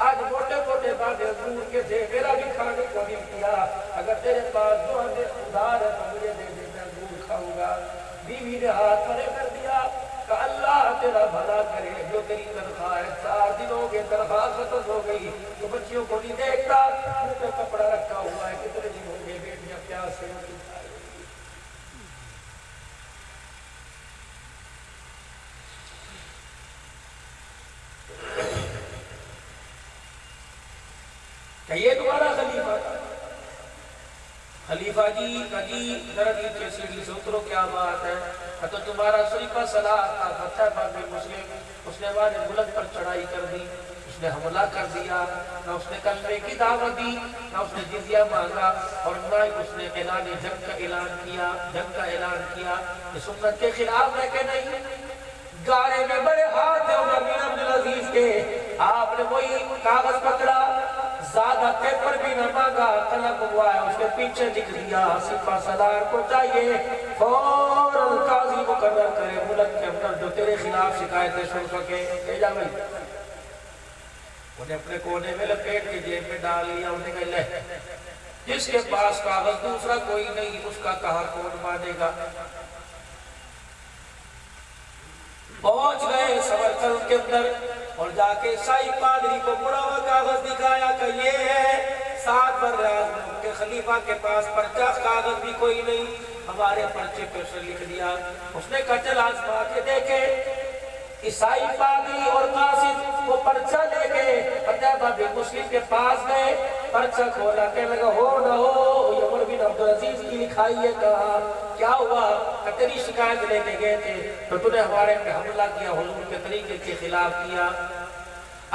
آج موٹے موٹے بادے انگور کے تھے، میرا بھی کھانے کو نہیں کیا، اگر تیرے پاس جو ہمیں ادھار ہے تو مجھے دے دے، میں انگور کھاؤں گا۔ بیوی نے ہاتھ پرے کر دیا کہ اللہ تیرا بھلا کرے، جو تیری تنخواہ ہے 4 دن ہو گئے تنخواہ ختم ہو گئی، تو بچیوں کو نہیں دیکھتا، منہ پہ کپڑا رکھا ہوا ہے، کتنے دن ہو گئے بیٹیاں پیاس سے روٹی کھا رہی ہیں۔ کہ یہ تمہارا خلیفہ تھا؟ خلیفہ جی کجی ذرا نیچے سیڑھی سے اترو، کیا بات ہے؟ تو تمہارا سلیفہ صلاح تھا فتح بن مسلم، اس نے ہمارے ملک پر چڑھائی کر دی، اس نے حملہ کر دیا، نہ اس نے کلمے کی دعوت دی، نہ اس نے جزیہ مانگا، اور نہ اس نے اعلان جنگ کا اعلان کیا کہ سنت کے خلاف ہے کہ نہیں۔ گارے میں بڑے ہاتھ ہیں عمر بن عبدالعزیز کے، آپ نے وہی کاغذ پکڑا، زیادہ پیپر بھی نہ مانگا، قلم ہوا ہے اس کے پیچھے لکھ دیا سپہ سالار کو چاہیے فوراً قاضی مقرر کرے ملک کے اندر جو تیرے خلاف شکایتیں سن سکے۔ لے جا بھائی، انہیں اپنے کونے میں لپیٹ کے جیب میں ڈال لیا، انہیں کہا لے جس کے پاس کاغذ دوسرا کوئی نہیں اس کا کہا کون مانے گا۔ پہنچ گئے سمرقند کے اندر اور جا کے عیسائی پادری کو مڑا ہوا کاغذ دکھایا کہ یہ ہے 7 براعظم میں ان کے خلیفہ کے پاس پرچہ کاغذ بھی کوئی نہیں، ہمارے پرچے پہ اسے لکھ دیا۔ اس نے کچل آزما کے دیکھے، عیسائی پادری اور قاصد وہ پرچہ لے گئے، فتح بن مسلم کے پاس گئے، پرچہ کھولا کہ لگا ہو نہ ہو یہ عمر بن عبدالعزیز کی لکھائی ہے، کہا کیا ہوا؟ کہ تیری شکایت لے کے گئے تھے تو تو نے ہمارے پہ حملہ کیا، حضور کے طریقے کے خلاف کیا۔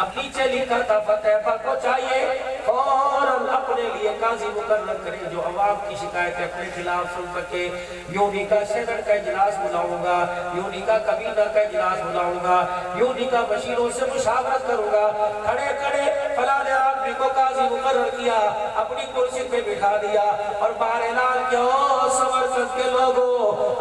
اب نیچے لکھا تھا فتح کو چاہیے فوراً اپنے لیے قاضی مقرر کرے جو عوام کی شکایتیں اپنے خلاف سن سکے۔ یونی کا سینٹ کا اجلاس بلاؤں گا، یونی کا کبینہ کا اجلاس بلاؤں گا، یونی کا بشیروں سے مشاورت کروں گا۔ کھڑے کھڑے فلاں آدمی کو قاضی مقرر کیا، اپنی کرسی پہ بٹھا دیا اور باہر اعلان کیا سمرقند کے لوگوں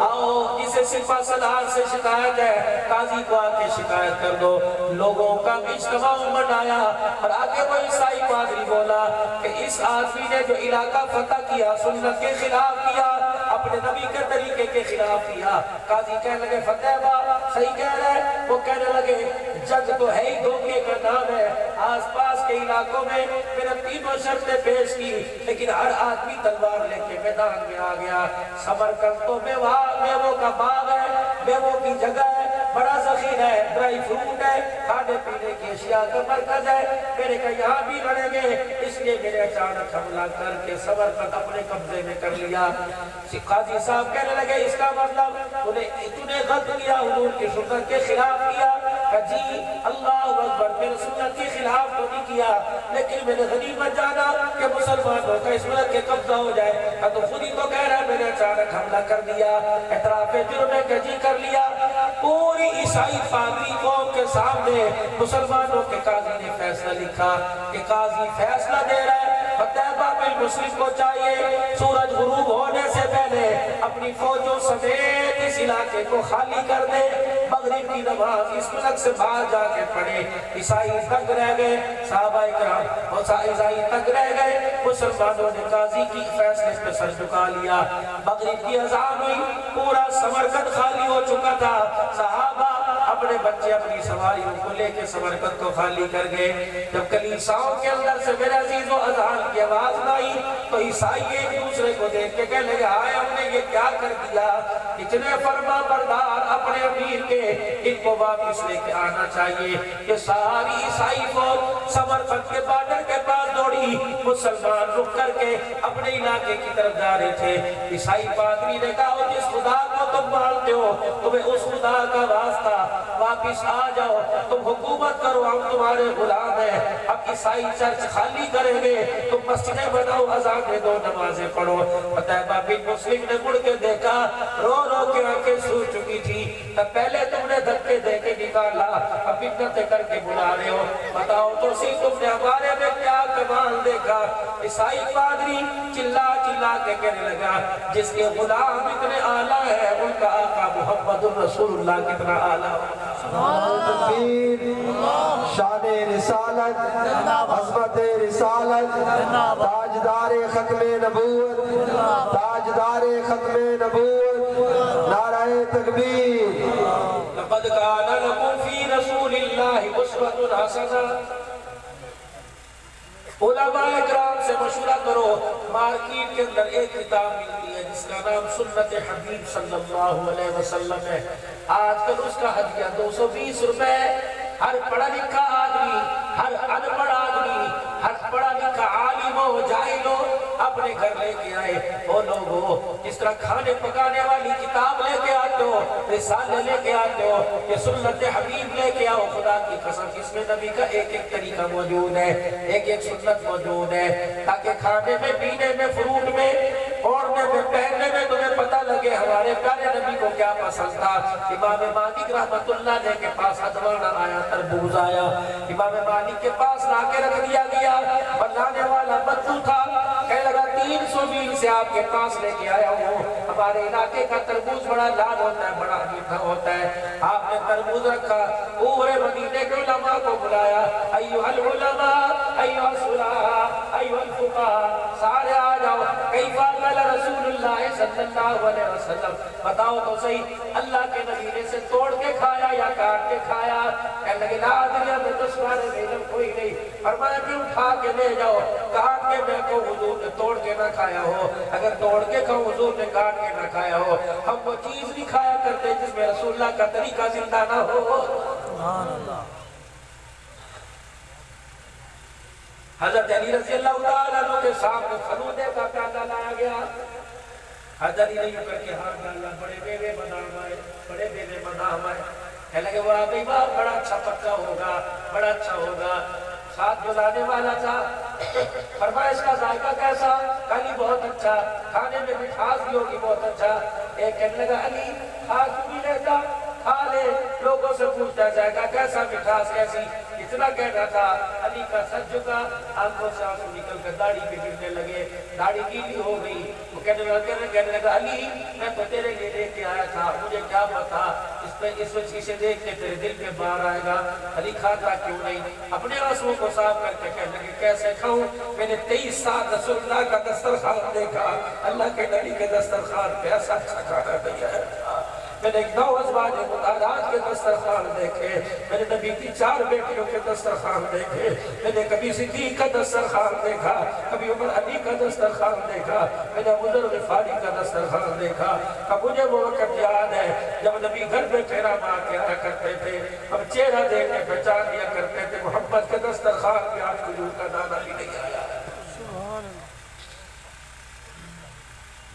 آؤ جسے سپہ سالار سے شکایت ہے قاضی کو آ کے شکایت کر دو۔ لوگوں کا اجتماع منایا اور آگے وہ عیسائی پادری بولا کہ اس آدمی نے جو علاقہ فتح کیا سنت کے خلاف کیا، اپنے نبی کے طریقے کے خلاف کیا۔ قاضی کہنے لگے فتح با صحیح کہہ رہا ہے، وہ کہنے لگے جنگ تو ہے ہی دھوکے کا نام ہے، آس پاس کے علاقوں میں میں نے 3 شرطیں پیش کی لیکن ہر آدمی تلوار لے کے میدان میں آ گیا۔ سمرقند تو میووں کا باغ ہے، میووں کی جگہ ہے، بڑا ذخیرہ ہے، ڈرائی فروٹ ہے، کھانے پینے کی اشیاء کا مرکز ہے، میرے کہا یہاں بھی لڑیں گے، اس لیے میرے اچانک حملہ کر کے سمرقند اپنے قبضے میں کر لیا۔ قاضی صاحب کہنے لگے اس کا مطلب تو نے غلط کیا، حضور کی سنت کے خلاف کیا۔ کہ جی اللہ اکبر، میں نے سنت کے خلاف تو نہیں کیا لیکن میں نے غنیمت جانا کہ مسلمانوں کا اس ملک کے قبضہ ہو جائے، تو خود ہی تو کہہ رہا ہے میں نے اچانک حملہ کر دیا، اعتراف جرم کہ جی کر لیا۔ پوری عیسائی پادری قوم کے سامنے مسلمانوں کے قاضی نے فیصلہ لکھا کہ قاضی فیصلہ دے رہا ہے فتح بن مسلم کو چاہیے سورج غروب ہونے سے پہلے اپنی فوجوں سمیت اس علاقے کو خالی کر دے، مغرب کی نماز اس ملک سے باہر جا کے پڑھے۔ عیسائی تنگ رہ گئے، صحابہ کرام اور عیسائی تنگ رہ گئے، مسلمانوں نے قاضی کی فیصلے پہ سر جھکا لیا۔ مغرب کی اذان ہوئی، پورا سمرقند خالی ہو چکا تھا، صحابہ اپنے بچے اپنی سواریوں کو لے کے سمرقند کو خالی کر گئے۔ جب کلیساؤں کے اندر سے میرے عزیز و اذان کی آواز نہ آئی تو عیسائی ایک دوسرے کو دیکھ کے کہنے لگے ہائے ہم نے یہ کیا کر دیا، اتنے فرما بردار اپنے امیر کے، ان کو واپس لے کے آنا چاہیے۔ کہ ساری عیسائی فوج سمرقند کے بارڈر کے پاس دوڑی، مسلمان رک کر کے اپنے علاقے کی طرف جا رہے تھے۔ عیسائی پادری نے کہا جس خدا کو تم مانتے ہو تمہیں اس خدا کا واسطہ واپس آ جاؤ، تم حکومت کرو، ہم تمہارے غلام ہیں، اب عیسائی چرچ خالی کریں گے، تم مسجدیں بناؤ، اذانیں دو، نمازیں پڑھو۔ قتیبہ بن مسلم نے مڑ کے دیکھا، رو رو کے آنکھیں سو چکی تھی، تب پہلے تم نے دھکے دے کے نکالا، اب منتیں کر کے بلا رہے ہو، بتاؤ تو سی تم نے ہمارے میں کیا کمال دیکھا؟ عیسائی پادری چلا چلا کے کہنے لگا، جس کے غلام اتنے اعلیٰ ہے ان کا آقا محمد الرسول اللہ کتنا اعلیٰ تکبیر، شان رسالت، عظمت رسالت، تاجدار ختم نبوت، تاجدار ختم نبوت، نعرہ تکبیر۔ لقد كان لكم في رسول الله اسوة حسنة۔ علماء اکرام سے مشورہ کرو، مارکیٹ کے اندر ایک کتاب ملتی ہے جس کا نام سنت حبیب صلی اللہ علیہ وسلم ہے، آج کل اس کا ہدیہ 220 روپے، ہر پڑھا لکھا آدمی، ہر ان پڑھ آدمی، ہر پڑھا لکھا عالم و جاہل ہو اپنے گھر لے کے آئے۔ وہ لوگوں جس طرح کھانے پکانے والی کتاب لے کے آتے ہو، رسالے لے کے آتے ہو، یہ سنت حبیب لے کے آؤ، خدا کی قسم اس میں نبی کا ایک ایک طریقہ موجود ہے، ایک ایک سنت موجود ہے، تاکہ کھانے میں، پینے میں، فروٹ میں، اوڑھنے میں، پہننے میں تمہیں پتہ لگے ہمارے پیارے نبی کو کیا پسند تھا۔ امام مالک رحمت اللہ علیہ کے پاس ہدوانا آیا، تربوز آیا، امام مالک کے پاس لا کے رکھ دیا گیا، بنانے والا بدو تھا، کہنے لگا 300 میل سے آپ کے پاس لے کے آیا ہوں، ہمارے علاقے کا تربوز بڑا لال ہوتا ہے، بڑا میٹھا ہوتا ہے، آپ نے تربوز رکھا، پورے مدینے کے علماء کو بلایا، ایھا العلماء، ایھا الصلاح، ایھا الفقہاء، سارے آ جاؤ، کیف قال رسول اللہ صلی اللہ علیہ وسلم، بتاؤ تو صحیح اللہ کے نبی نے سے توڑ کے کھایا یا کاٹ کے کھایا؟ کہنے لگے لا دنیا میں دشوارے میں علم کوئی نہیں، فرمایا کہ اٹھا کے لے جاؤ، کاٹ کے میں کو حضور نے توڑ کے نہ کھایا ہو، اگر توڑ کے کھاؤ حضور نے کاٹ کے نہ کھایا ہو، ہم وہ چیز نہیں کھایا کرتے جس میں رسول اللہ کا طریقہ زندہ نہ ہو۔ حضرت علی رضی اللہ تعالیٰ عنہ کے سامنے فلودے کا پیالہ لایا گیا، حضرت علی نے کر کے ہاتھ ڈالا، بڑے بیوے بادام آئے، بڑے بیوے بادام آئے، کہنے لگے وہ آگئی بات بڑا اچھا پکا ہوگا، بڑا اچھا ہوگا، ساتھ جو لانے والا تھا، فرمایا اس کا ذائقہ کیسا؟ کہا بہت اچھا، کھانے میں مٹھاس بھی ہوگی بہت اچھا۔ ایک کہنے لگا علی کھا کیوں نہیں لیتا؟ کھا لے، لوگوں سے پوچھتا جائے گا کیسا مٹھاس کیسی، اتنا کہنا تھا، علی کا سر جھکا، آنکھوں سے آنسو نکل کر داڑھی پہ گرنے لگے، داڑھی گیلی ہو گئی، وہ کہنے لگا علی میں تو تیرے لیے لے کے آیا تھا، مجھے کیا پتا اس وجہ سے دیکھ کے تیرے دل میں باہر آئے گا، علی کھاتا کیوں نہیں؟ اپنے آنسوؤں کو صاف کر کے کہنے لگے کیسے کھاؤں؟ میں نے 23 سال رسول اللہ کا دسترخوان دیکھا، اللہ کے نبی کے دسترخوان پہ ایسا اچھا کھانا نہیں ہے، میں نے 9 ازواج مطہرات کے دسترخوان دیکھے، میں نے نبی کی 4 بیٹیوں کے دسترخوان دیکھے، میں نے کبھی صدیق کا دسترخوان دیکھا، کبھی عمر علی کا دسترخوان دیکھا، میں نے ابو ذر غفاری کا دسترخوان دیکھا۔ اب مجھے وہ وقت یاد ہے جب نبی گھر میں چہرہ مار کے آیا کرتے تھے، ہم چہرہ دیکھ کے پہچان لیا کرتے تھے، محمد کے دسترخوان پہ آج کھجور کا دانہ بھی نہیں آیا۔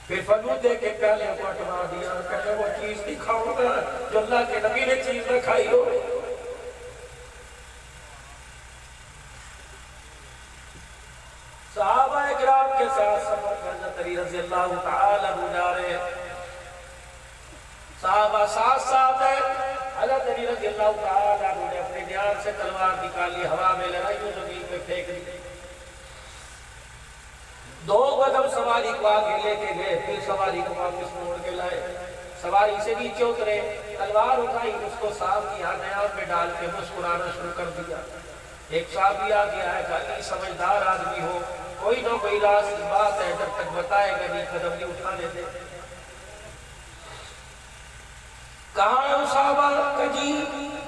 پھر فلودے کے پیالے کو اٹھوا دیا، کہتے وہ چیز نہیں کھاؤں گا جو اللہ کے نبی نے چیز نہ کھائی ہو۔ صحابہ اکرام کے ساتھ سفر کر حضرت علی رضی اللہ تعالیٰ عنہ جا رہے ہیں، صحابہ ساتھ ہے، حضرت علی رضی اللہ تعالیٰ عنہ نے اپنے دھیان سے تلوار نکالی، ہوا میں لڑائی و زمین پہ پھینک دی، 2 قدم سواری کو آگے لے کے گئے، پھر سواری کو واپس موڑ کے لائے، سواری سے نیچے اترے، تلوار اٹھائی، اس کو صاحب کی نیام میں ڈال کے مسکرانا شروع کر دیا۔ ایک صحابی آ گیا ہے، کہا سمجھدار آدمی ہو، کوئی نہ کوئی راز کی بات ہے، جب تک بتائے گا نہیں قدم نہیں اٹھانے دے۔ کہاں ہے اسامہ؟ کجی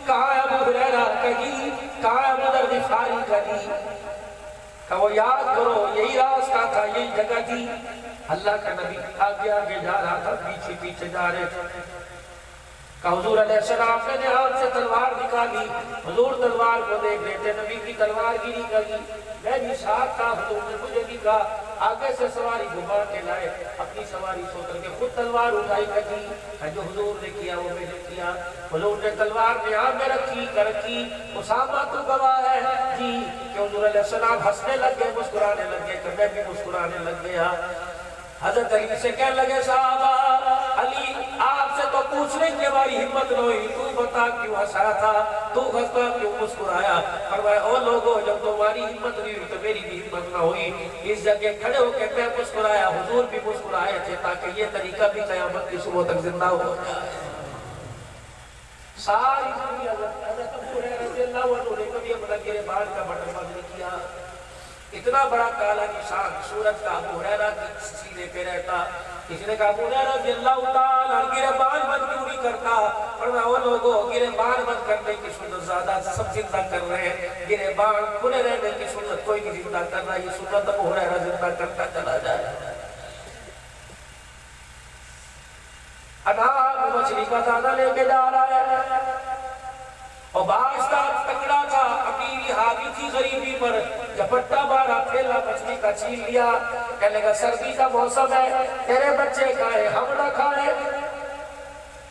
کہاں ہے ابو ہریرہ؟ کجی کہاں ہے ابو ذر غفاری؟ کجی کہ وہ یاد کرو یہی راستہ تھا، یہی جگہ تھی۔ اللہ کا نبی آگے آگے جا رہا تھا، پیچھے پیچھے جا رہے تھے، کہ حضور علیہ السلام نے ہاتھ سے تلوار نکالی، حضور تلوار کو دیکھ رہے تھے، نبی کی تلوار گری گئی، میں بھی ساتھ تھا، حضور نے مجھے بھی کہا آگے سے سواری گھما کے لائے، اپنی سواری سے اتر کے خود تلوار اٹھائی کھجی، جو حضور نے کیا وہ میں نے کیا۔ حضور نے تلوار یہاں میں رکھی کرکی، اسامہ تو گواہ ہے جی کہ حضور علیہ السلام ہنسنے لگ گئے، مسکرانے لگ گئے، کہ میں بھی مسکرانے لگ گیا۔ حضرت علی سے کہنے لگے صحابہ، علی آپ سے تو پوچھنے کی ہماری ہمت نہ ہوئی، تو بتا کیوں ہنسا تھا، تو ہنسا کیوں مسکرایا؟ فرمایا او لوگوں جب تمہاری ہمت نہیں ہوئی تو میری بھی ہمت نہ ہوئی، اس جگہ کھڑے ہو کے میں مسکرایا، حضور بھی مسکرائے تھے تاکہ یہ طریقہ بھی قیامت کی صبح تک زندہ ہو جائے۔ ساری دنیا حضرت ابو ہریرہ رضی اللہ عنہ نے کبھی اپنا گریبان کا بٹن بند نہیں کیا، اتنا بڑا کالا نشان سورج کا ابو ہریرہ کی سینے پہ رہتا۔ کسی نے کہا ابو ہریرہ رضی اللہ تعالیٰ گریبان بند کیوں نہیں کرتا؟ فرمایا وہ لوگوں گریبان بند کرنے کی سنت زیادہ سب زندہ کر رہے ہیں، گریبان کھلے رہنے کی سنت کوئی نہیں زندہ کر رہا، یہ سنت ابو ہریرہ زندہ کرتا چلا جائے۔ انار مچھلی کا دانہ لے کے جا رہا ہے، اور باشتہ تکڑا تھا، امیری حاوی تھی غریبی پر، جپٹا بارا پھیلا مچھلی کا چھین لیا، کہنے لگا سردی کا موسم ہے، تیرے بچے کھائے ہم نہ کھائے۔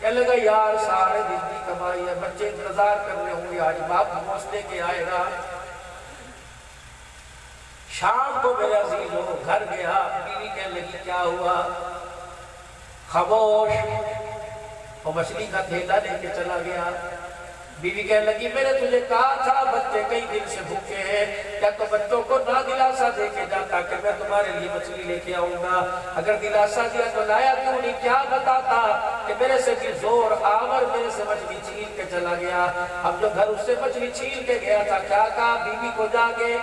کہنے لگا یار سارے دن کی کمائی ہے، بچے انتظار کر رہے ہوں گے آج باپ گوشت لے کے آئے گا۔ شام کو میرے عزیزوں گھر گیا، بیوی کہنے لگی کیا ہوا؟ خاموش، اور مچھلی کا تھیلا لے کے چلا گیا۔ بیوی کہنے لگی میں نے تجھے کہا تھا بچے کئی دن سے بھوکے ہیں، کیا تو بچوں کو نہ دلاسا دے کے جاتا کہ میں تمہارے لیے مچھلی لے کے آؤں گا؟ اگر دلاسا دیا تو لایا کیوں نہیں؟ کیا بتاتا کہ میرے سے بھی زور آور میرے سے مچھلی چھین کے چلا گیا۔ اب جو گھر اس سے مچھلی چھین کے گیا تھا کیا کہا بیوی کو جا کے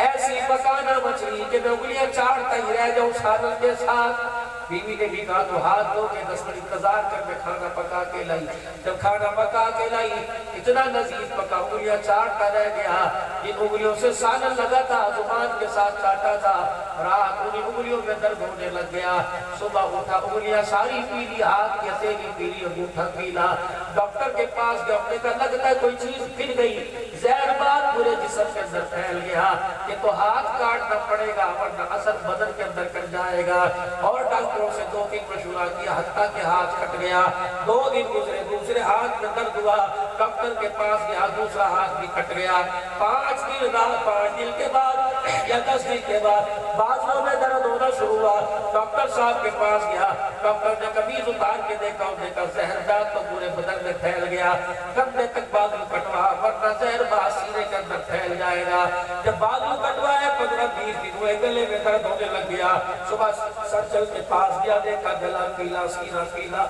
ایسی پکانا مچھلی کہ میں انگلیاں چاٹتا ہی رہ جاؤں سالن کے ساتھ۔ بیوی نے بھی کہا تو ہاتھ دھو کے 10 منٹ انتظار کر میں کھانا پکا کے لائی۔ جب کھانا پکا کے لائی اتنا لذیذ پکا انگلیاں چاٹتا رہ گیا، ان انگلیوں سے سالن لگا تھا، زبان کے ساتھ چاٹا تھا، رات انہی انگلیوں میں درد ہونے لگ گیا۔ صبح اٹھا انگلیاں ساری پیلی، ہاتھ کی ہتھیلی پیلی، انگوٹھا پیلا۔ ڈاکٹر کے پاس گیا، انہوں نے کہا لگتا ہے کوئی چیز پھر گئی، زہر بات پورے جسم کے اندر پھیل گیا، یہ تو ہاتھ کاٹنا پڑے گا ورنہ اثر بدن کے اندر کر جائے گا۔ اور ڈاکٹروں سے 2 دن مشورہ کیا، حتیٰ کہ ہاتھ کٹ گیا۔ 2 دن گزرے، دوسرے ہاتھ میں درد ہوا، ڈاکٹر کے پاس گیا، دوسرا ہاتھ بھی کٹ گیا۔ 5 دن رات، 5 دن کے بعد یا 10 دن کے بعد بازوں میں درد ہونا شروع ہوا۔ ڈاکٹر صاحب کے پاس گیا، ڈاکٹر نے قمیض اتار کے دیکھا، انہوں نے کہا زہر جات تو پورے بدن میں پھیل گیا، کندھے تک بازو کٹوا ورنہ زہر باز سینے کے اندر پھیل جائے گا۔ جب بازو کٹوائے 15-20 دن ہوئے، گلے میں درد ہونے لگ گیا۔ صبح سرجن کے پاس گیا، دیکھا گلا پیلا، سینہ پیلا۔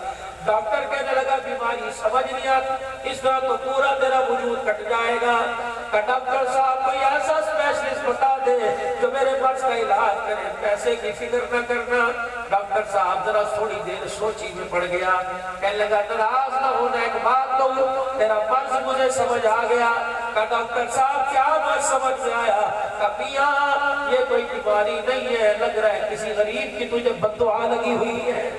ڈاکٹر کہنے لگا بیماری سمجھ نہیں آتی، اس طرح تو پورا تیرا وجود کٹ جائے گا۔ کہ ڈاکٹر صاحب کوئی ایسا اسپیشلسٹ بتا دے جو میرے مرض کا علاج کرے، پیسے کی فکر نہ کرنا۔ ڈاکٹر صاحب ذرا تھوڑی دیر سوچی میں پڑ گیا، کہنے لگا ناراض نہ ہونا، ایک بات تو تیرا مرض مجھے سمجھ آ گیا۔ کہ ڈاکٹر صاحب کیا مرض سمجھ میں آیا؟ کہ میاں یہ کوئی بیماری نہیں ہے، لگ رہا ہے کسی غریب کی تجھے بددعا لگی ہوئی ہے۔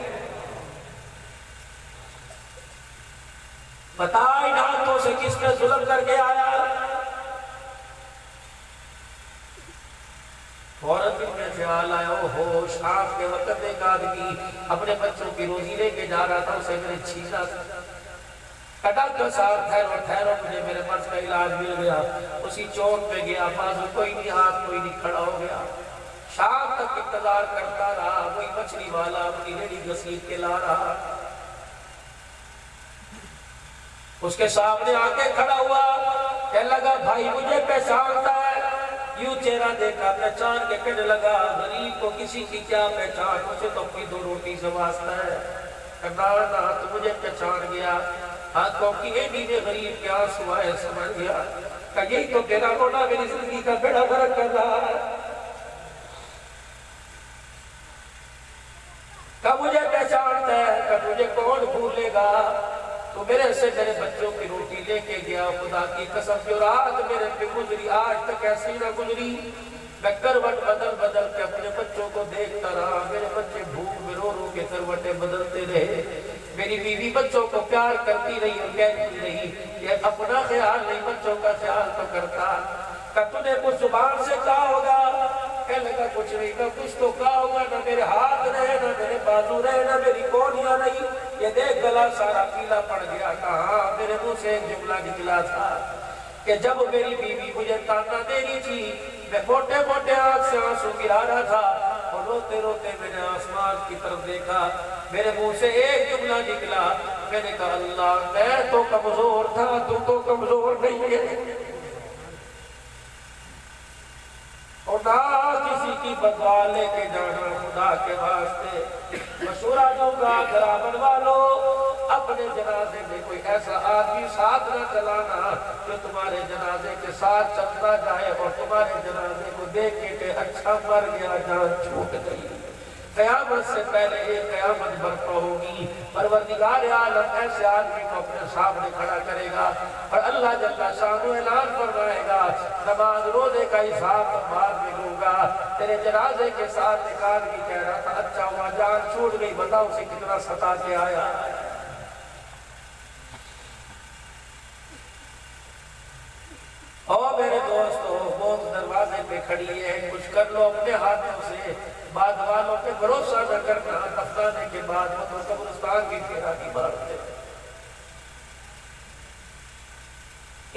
بتا ان ہاتھوں سے کس نے ظلم کر کے آیا؟ فوراً دل میں خیال آیا، اوہو شام کے وقت ایک آدمی اپنے بچوں کی روزی لے کے جا رہا تھا، اسے میں نے چھینا تھا۔ ڈاکٹر صاحب ٹھہرو مجھے میرے مرض کا علاج مل گیا۔ اسی چوک پہ گیا، بازو کوئی نہیں، ہاتھ کوئی نہیں، کھڑا ہو گیا۔ شام تک انتظار کرتا رہا، وہی مچھلی والا اپنی ریڑھی گھسیٹ کے لا رہا۔ اس کے سامنے آ کے کھڑا ہوا، کہنے لگا بھائی مجھے پہچانتا ہے؟ یوں چہرہ دیکھا، پہچان کے کہنے لگا غریب کو کسی کی کیا پہچان، مجھے تو اپنی 2 روٹی سے واسطہ ہے۔ کہنا تو مجھے پہچان گیا، ہاتھوں کی ایڈی میں غریب کے آنسو آئے، سمجھ گیا کہ یہی تو تیرا رونا میری زندگی کا بیڑا غرق کر رہا ہے۔ کہ مجھے پہچانتا ہے، کہ تجھے کون بھولے گا؟ تو میرے سے میرے بچوں کی روٹی لے کے گیا، خدا کی قسم جو رات میرے پہ گزری آج تک ایسی نہ گزری۔ میں کروٹ بدل کے اپنے بچوں کو دیکھتا رہا، میرے بچے بھوک میں رو رو کے کروٹیں بدلتے رہے۔ میری بیوی بچوں کو پیار کرتی رہی اور کہتی رہی کہ اپنا خیال نہیں بچوں کا خیال تو کرتا۔ کہ تُو نے کچھ زبان سے کہا ہوگا کہنے لگا کچھ نہیں، نہ کچھ تو کہا ہوگا، نہ میرے ہاتھ رہے، نہ میرے بازو رہے، نہ میری کونیاں نہیں، یہ دیکھ گلا سارا پیلا پڑ گیا۔ کہا میرے منہ سے ایک جملہ نکلا تھا کہ جب میری بیوی مجھے تانا دے رہی تھی، میں موٹے موٹے آنکھ سے آنسو گرا رہا تھا، اور روتے روتے میں نے آسمان کی طرف دیکھا، میرے منہ سے ایک جملہ نکلا، میں نے کہا اللہ میں تو کمزور تھا، تو کمزور نہیں ہے، اور نہ کسی کی بدوا لے کے جانا، خدا کے واسطے مشورہ دوں گا گرامن والوں، اپنے جنازے میں کوئی ایسا آدمی ساتھ نہ چلانا جو تمہارے جنازے کے ساتھ چلتا جائے اور تمہارے جنازے کو دیکھ کے کہ اچھا مر گیا، جان چھوٹ گئی۔ قیامت سے پہلے ایک قیامت برپا ہوگی، پروردگار عالم ایسے آدمی کو اپنے سامنے کھڑا کرے گا اور اللہ جل شانہ اعلان فرمائے گا نماز روزے کا حساب بعد میں لوں گا۔ تیرے جنازے کے ساتھ ایک آدمی کہہ رہا تھا اچھا ہوا جان چھوٹ گئی، بتاؤ اسے کتنا ستا کے آیا۔ اور میرے دوستو موت دروازے پہ کھڑی ہے، کچھ کر لو اپنے ہاتھوں سے، بعد والوں پہ بھروسہ نہ کرنا، دفنانے کے بعد وہ قبرستان کی پھیرا کی بات ہے۔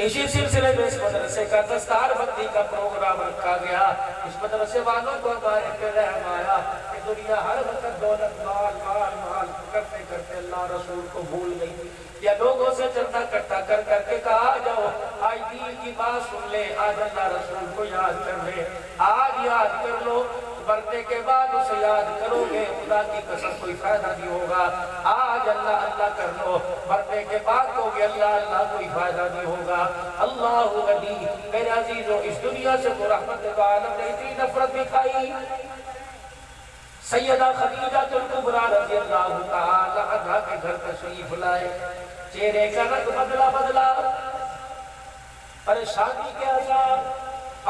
اسی سلسلے میں اس مدرسے کا دستار بندی کا پروگرام رکھا گیا، اس مدرسے والوں کو ہمارے پہ رحم آیا کہ دنیا ہر وقت دولت مال مال مال کرتے کرتے اللہ رسول کو بھول گئی، یا لوگوں سے چندہ اکٹھا کر کر کے کہا جاؤ آج دین کی بات سن لے، آج اللہ رسول کو یاد کر لے، آج یاد کر لو، مرنے کے بعد اسے یاد کرو گے خدا کی قسم کوئی فائدہ نہیں ہوگا، آج اللہ اللہ کر لو، مرنے کے بعد کہو گے اللہ اللہ کوئی فائدہ نہیں ہوگا۔ اللہ علی میرے عزیزو، اس دنیا سے تو رحمت عالم نے اتنی نفرت دکھائی، سیدہ خدیجہ الکبریٰ رضی اللہ تعالی عنہا کے گھر تشریف لائے، چہرے کا رنگ بدلا، پریشانی کے اثر،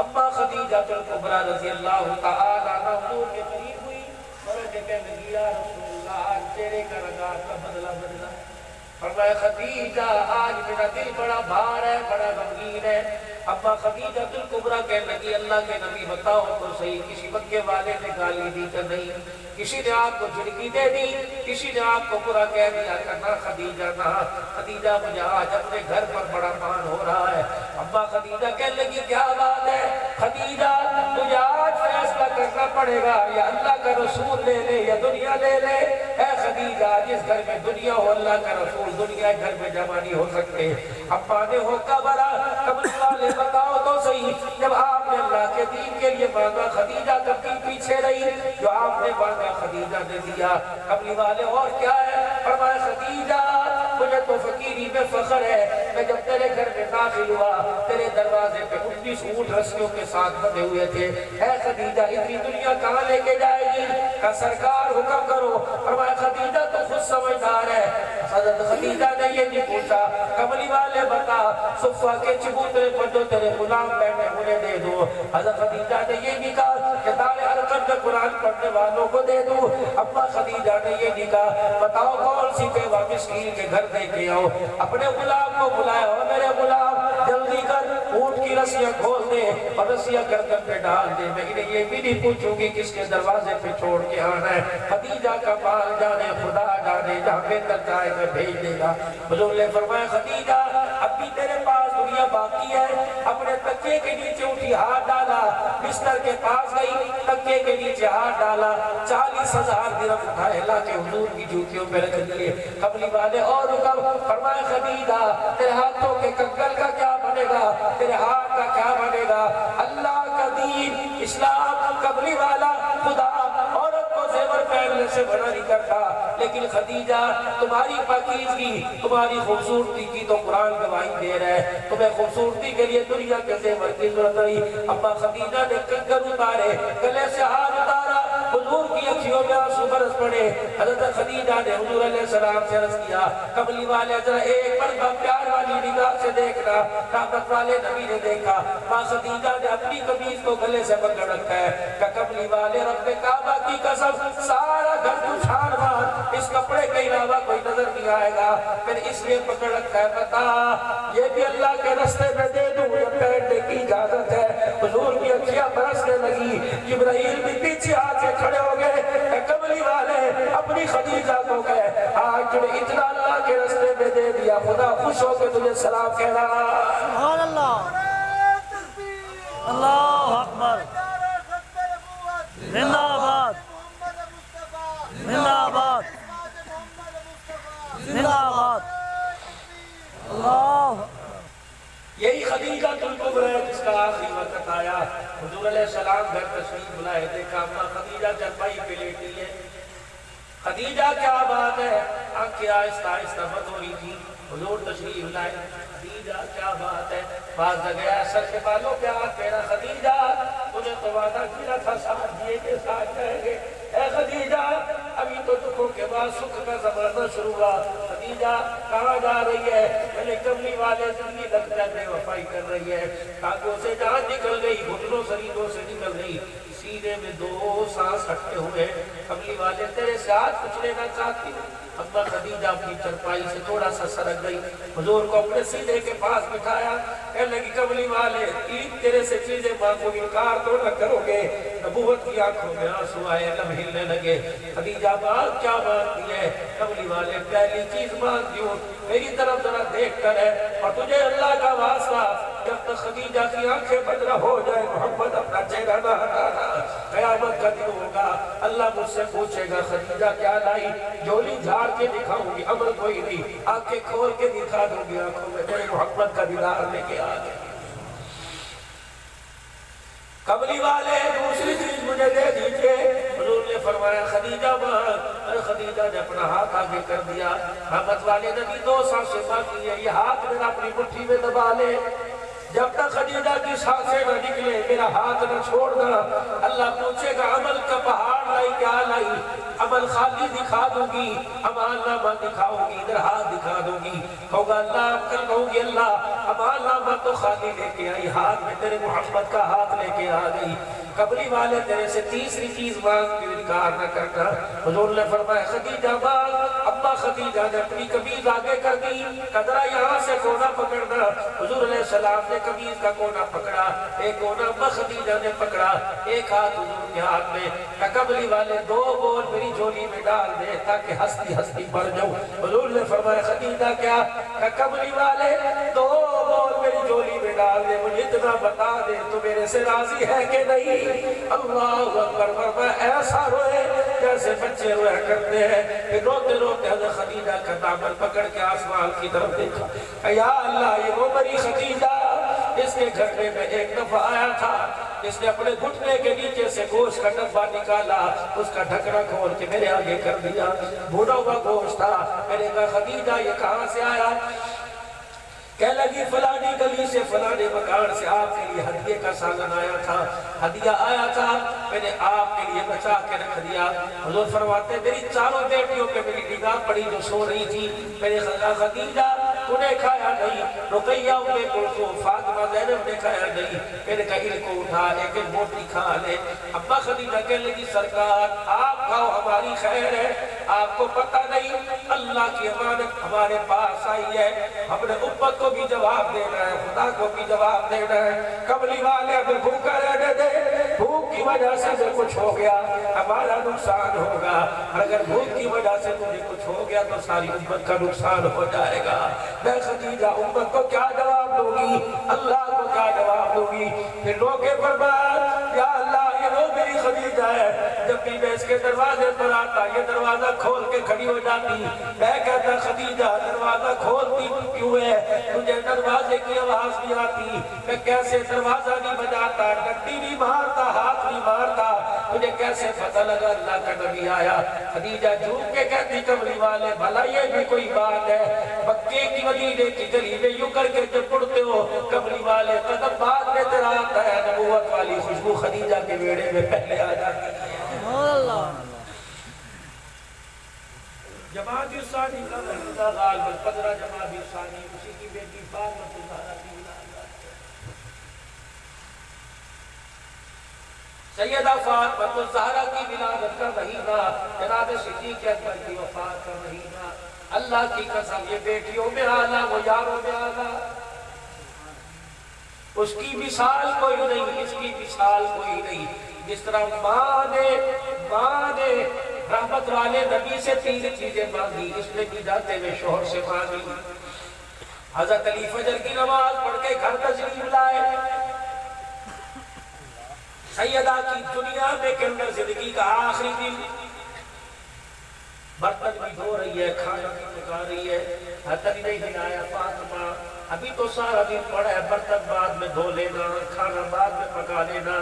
اما خدیجہ الکبریٰ رضی اللہ تعالی عنہا حضور کے قریب ہوئی اور کہنے لگی یا رسول اللہ چہرے کا رنگ آپ کا بدلا، فرمایا خدیجہ آج میرا دل بڑا بھار ہے، بڑا غمگین ہے۔ اما خدیجہ الکبریٰ کہنے لگی اللہ کے نبی بتاؤ تو صحیح، کسی مکے والے نے گالی دی کہ نہیں، کسی نے آپ کو جھڑکی دے دی، کسی نے آپ کو برا کہہ دیا کہ نہ خدیجہ نہ خدیجہ، مجھے آج اپنے گھر پر بڑا مان ہو رہا ہے۔ اما خدیجہ کہنے لگی کیا بات ہے خدیجہ، تجھے آج فیصلہ کرنا پڑے گا، یا اللہ کا رسول لے لے یا دنیا لے لے۔ اے خدیجہ جس گھر میں دنیا ہو اللہ کا رسول دنیا گھر میں جمع نہیں ہو سکتے۔ اما نے ہوکا برا قبر والے بتاؤ تو صحیح، جب آپ نے اللہ کے دین کے لیے مانگا خدیجہ کب کی پیچھے رہی، جو آپ نے مانگا خدیجہ نے دیا۔ قبر والے اور کیا ہے، فرمایا خدیجہ مجھے تو فقیری میں فخر ہے، میں جب تیرے گھر میں داخل ہوا تیرے دروازے پہ 19 اونٹ رسیوں کے ساتھ بندھے ہوئے تھے۔ اے خدیجہ اتنی دنیا کہاں لے کے جائے گی، کہ سرکار حکم کرو۔ فرمایا خدیجہ تو خود سمجھدار ہے۔ حضرت خدیجہ نے یہ نہیں پوچھا کملی والے بتا صفہ کے چبوترے پر جو تیرے غلام بیٹھے انہیں دے دو۔ حضرت خدیجہ نے یہ نہیں کہا کہ دار ارقم میں قرآن پڑھنے والوں کو دے دو۔ اما خدیجہ نے یہ نہیں کہا بتاؤ کون سی بیوہ مسکین کے گھر دے کے آؤ، اپنے غلام کو بلایا اور میرے غلام جلدی کر اونٹ کی رسیاں کھول دے اور رسیاں گردن پہ ڈال دے، میں انہیں یہ بھی نہیں پوچھوں گی کس کے دروازے پہ چھوڑ کے آنا ہے۔ خدیجہ کا مال جانے خدا جانے جہاں بہتر جائے گا بھیج دے گا۔ حضور نے فرمایا خدیجہ اب بھی تیرے پاس دنیا باقی ہے۔ اپنے تکیے کے نیچے اٹھی ہاتھ ڈالا، بستر کے پاس گئی تکیے کے نیچے ہاتھ ڈالا، 40,000 درہم اٹھائے لا کے حضور کی جوتیوں پہ رکھ دیے۔ قبلی والے اور رکب فرمایا خدیجہ تیرے ہاتھوں کے کنگن کا کیا بنے گا، تیرے ہاتھ کا کیا بنے گا، اللہ کا دین اسلام قبلی والا خدا عورت کو زیور پہننے سے منع نہیں کرتا، لیکن خدیجہ تمہاری پاکیزگی تمہاری خوبصورتی کی تو قرآن گواہی دے رہا ہے، تمہیں خوبصورتی کے لیے دنیا کے زیور کی ضرورت نہیں۔ اما خدیجہ نے کنگن اتارے، گلے سے ہاتھ اتارا، حضور کی اکھیوں میں آنسو برس پڑے۔ حضرت خدیجہ نے حضور علیہ السلام سے عرض کیا قبلی والے ذرا ایک مرتبہ پیار والی نگاہ سے دیکھنا۔ رحمت والے نبی نے دیکھا ماں خدیجہ نے اپنی قمیض کو گلے سے پکڑ رکھا ہے کہ قبلی والے رب کعبہ کی قسم سارا گھر کو چھان مار، اس کپڑے کے علاوہ کوئی نظر نہیں آئے گا، پھر اس لیے پکڑ رکھا ہے بتا یہ بھی اللہ کے رستے میں دے دوں یا پہننے کی اجازت ہے۔ حضور کی اکھیاں برسنے لگی، جبرائیل بھی پیچھے آ کے کھڑے ہو گئے، اے کملی والے اپنی خدیجہ کو کہے آج تمہیں اتنا اللہ کے رستے میں دے دیا، خدا خوش ہو کے تجھے سلام کہہ رہا۔ سبحان اللہ، اللہ اکبر، زندہ آباد، زندہ آباد، زندہ آباد، اللہ۔ یہی خدیجہ الکبریٰ ہے جس کا آخری وقت آیا، حضور علیہ السلام گھر تشریف لائے، دیکھا اما خدیجہ چرپائی پہ لیٹی ہے۔ خدیجہ کیا بات ہے، آنکھیں آہستہ آہستہ بند ہو رہی تھی، حضور تشریف لائے، خدیجہ کیا بات ہے، باز گیا سر کے بالوں پہ ہاتھ پھیرا، خدیجہ تجھے تو وعدہ کیا تھا ساتھ دیے کے ساتھ جائیں گے، اے خدیجہ ابھی تو دکھوں کے بعد سکھ کا زمانہ شروع ہوا، خدیجہ کہاں جا رہی ہے، میرے کملی والے زندگی لگتا ہے بے وفائی کر رہی ہے، ٹانگوں سے جان نکل گئی، گھٹنوں سریدوں سے نکل گئی، سینے میں 2 سانس ہٹتے ہوئے، کملی والے تیرے سے ہاتھ کچھ لینا چاہتی ہوں۔ اما خدیجہ اپنی چرپائی سے تھوڑا سا سرک گئی، حضور کو اپنے سینے کے پاس بٹھایا، کہنے لگی کملی والے تیرے سے چیزیں مانگو انکار تو نہ کرو گے، نبوت کی آنکھوں میں آنسو آئے، لب ہلنے لگے، خدیجہ مانگ کیا مانگتی ہے، کملی والے پہلی چیز مانگتی ہوں، میری طرف ذرا دیکھ کر ہے، اور تجھے اللہ کا واسطہ جب تک خدیجہ کی آنکھیں بند نہ ہو جائے محمد اپنا چہرہ نہ ہٹانا، قیامت کا دن ہوگا، اللہ مجھ سے پوچھے گا خدیجہ کیا لائی، جولی جھاڑ کے دکھاؤں گی، عمل کوئی نہیں، آنکھیں کھول کے دکھا دوں گی، آنکھوں میں میرے محمد کا دیدار لے کے آ گئے۔ کملی والے دوسری چیز مجھے دے دیجئے، حضور نے فرمایا خدیجہ مانگ، خدیجہ نے اپنا ہاتھ آگے کر دیا، رحمت والے نبی 2 سانسیں مانگی ہے، یہ ہاتھ میرا اپنی مٹھی میں دبا لے، جب تک خدیجہ کی سانسیں نہ نکلے میرا ہاتھ نہ چھوڑنا، اللہ پوچھے گا عمل کا پہاڑ لائی کیا لائی، عمل خالی دکھا دوں گی، امان نامہ دکھاؤں گی، ادھر ہاتھ دکھا دوں گی، کہوں گا اللہ کل کہوں گی اللہ امان نامہ تو خالی لے کے آئی، ہاتھ میں تیرے محمد کا ہاتھ لے کے آ گئی، قبری والے تیرے سے تیسری چیز مانگ کے انکار نہ کرنا، حضور نے فرمایا خدیجہ مانگ، اما خدیجہ نے اپنی قمیض آگے کر دی، قدرہ یہاں سے کونا پکڑنا، حضور علیہ السلام نے قمیض کا کونا پکڑا، ایک کونا اما خدیجہ نے پکڑا، ایک ہاتھ حضور کے ہاتھ میں، قبری والے 2 بول میری جھولی میں ڈال دے تاکہ ہستی ہستی مر جاؤں، حضور نے فرمایا خدیجہ کیا، قبری والے 2 بول میری جھولی میں ڈال دے، مجھے اتنا بتا دے تو میرے سے راضی ہے کہ نہیں، اللہ اکبر، فرمایا ایسا روئے جیسے بچے رویا کرتے ہیں، پھر روتے روتے حضرت خدیجہ کا دامن پکڑ کے آسمان کی طرف دیکھا، یا اللہ یہ وہ میری خدیجہ اس کے گھر میں ایک دفعہ آیا تھا، اس نے اپنے گھٹنے کے نیچے سے گوشت کا ڈبہ نکالا، اس کا ڈھکنا کھول کے میرے آگے کر دیا، بھونا ہوا گوشت تھا، میں نے کہا خدیجہ یہ کہاں سے آیا، کہہ لگی فلانی گلی سے فلانے مکان سے آپ کے لیے ہدیے کا سامان آیا تھا، ہدیہ آیا تھا، میں نے آپ کے لیے بچا کے رکھ دیا، حضور فرماتے ہیں میری 4 بیٹیوں پہ میری نگاہ پڑی جو سو رہی تھی، میں نے کہا خدیجہ تو نے کھایا نہیں، رقیہ ام کلثوم فاطمہ زینب نے کھایا نہیں، میں نے کہا ان کو اٹھا ایک ایک موٹی کھا لے، اما خدیجہ کہنے لگی سرکار آپ کھاؤ ہماری خیر ہے، آپ کو پتہ نہیں اللہ کی امانت ہمارے پاس آئی ہے، ہم نے امت کو بھی جواب دینا ہے، خدا کو بھی جواب دینا ہے، کملی والے ہمیں بھوکا رہنے دے، بھوک کی وجہ سے جو کچھ ہو گیا ہمارا نقصان ہوگا، اور اگر بھوک کی وجہ سے تجھے کچھ ہو گیا تو ساری امت کا نقصان ہو جائے گا، میں خدیجہ امت کو کیا جواب دوں گی، اللہ کو کیا جواب دوں گی، پھر روکے فرمایا یا اللہ یہ وہ میری خدیجہ ہے، جب بھی میں اس کے دروازے پر آتا یہ دروازہ کھول کے کھڑی ہو جاتی، میں کہتا خدیجہ دروازہ کھولتی کیوں ہے، تجھے دروازے کی آواز بھی آتی، میں کیسے دروازہ نہیں بجاتا، ڈنڈی نہیں مارتا، ہاتھ نہیں مارتا، تجھے کیسے پتہ لگا اللہ کا نبی آیا، خدیجہ جھوم کے کہتی کملی والے بھلا یہ بھی کوئی بات ہے، مکے کی مدینے کی گلی میں یوں کر کے جب پڑھتے ہو کملی والے قدم بعد میں تیرا آتا ہے، نبوت والی خوشبو خدیجہ کے بیڑے میں پہلے آ جاتی ہے، جماعت ثانی کا مہینہ غالب 15 جماعت ثانی اسی کی بیٹی فاطمہ الزہرا کی ولادت، سیدہ فاطمہ الزہرا کی ولادت کا مہینہ، جناب صدیق اکبر کی وفات کا مہینہ، اللہ کی قسم یہ بیٹیوں میں آنا وہ یاروں میں آنا، اس کی مثال کوئی نہیں، اس کی مثال کوئی نہیں۔ جس طرح ماں نے رحمت والے نبی سے 3 چیزیں مانگی، اس نے بھی جاتے ہوئے شوہر سے مانگی۔ حضرت علی فجر کی نماز پڑھ کے گھر تشریف لائے، سیدہ کی دنیا میں کے اندر زندگی کا آخری دن، برتن بھی دھو رہی ہے، کھانا بھی پکا رہی ہے۔ حضرت علی نے ہلایا، فاطمہ ابھی تو سارا دن پڑا ہے، برتن بعد میں دھو لینا، کھانا بعد میں پکا لینا۔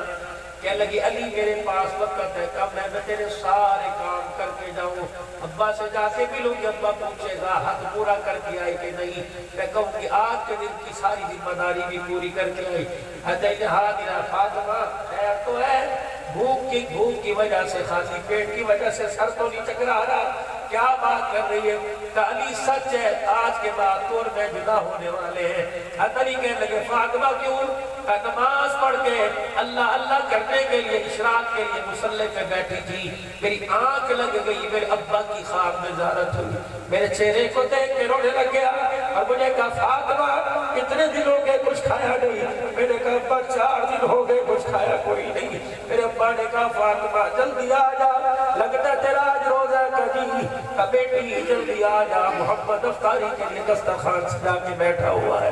کہنے لگی علی میرے پاس وقت ہے کم ہے، میں تیرے سارے کام کر کے جاؤں۔ ابا سے جا کے ملوں گی، ابا پوچھے گا حق پورا کر کے آئی کہ نہیں، میں کہوں کہ آج کے دن کی ساری ذمہ داری بھی پوری کر کے آئی۔ حضرت ہاتھ دیا، فاطمہ خیر تو ہے، بھوک کی وجہ سے، خالی پیٹ کی وجہ سے سر تو نہیں چکرا رہا، کیا بات کر رہی ہے؟ کہ علی سچ ہے، آج کے بعد تو اور میں جدا ہونے والے ہیں۔ حضرت علی کہنے لگے فاطمہ کیوں؟ کہ نماز پڑھ کے اللہ اللہ کرنے کے لیے اشراق کے لیے مصلی پہ بیٹھی تھی، میری آنکھ لگ گئی، میرے ابا کی خواب میں زیارت ہوئی، میرے چہرے کو دیکھ کے رونے لگ گیا اور مجھے کہا فاطمہ کتنے دن ہو گئے کچھ کھایا نہیں؟ میں نے کہا ابا 4 دن ہو گئے کچھ کھایا کوئی نہیں۔ میرے ابا نے کہا فاطمہ جلدی آ جا، لگتا تیرا آج روزہ کجی، بیٹی جلدی آ جا، محمد افطاری کے لیے دسترخوان سجا کے بیٹھا ہوا ہے۔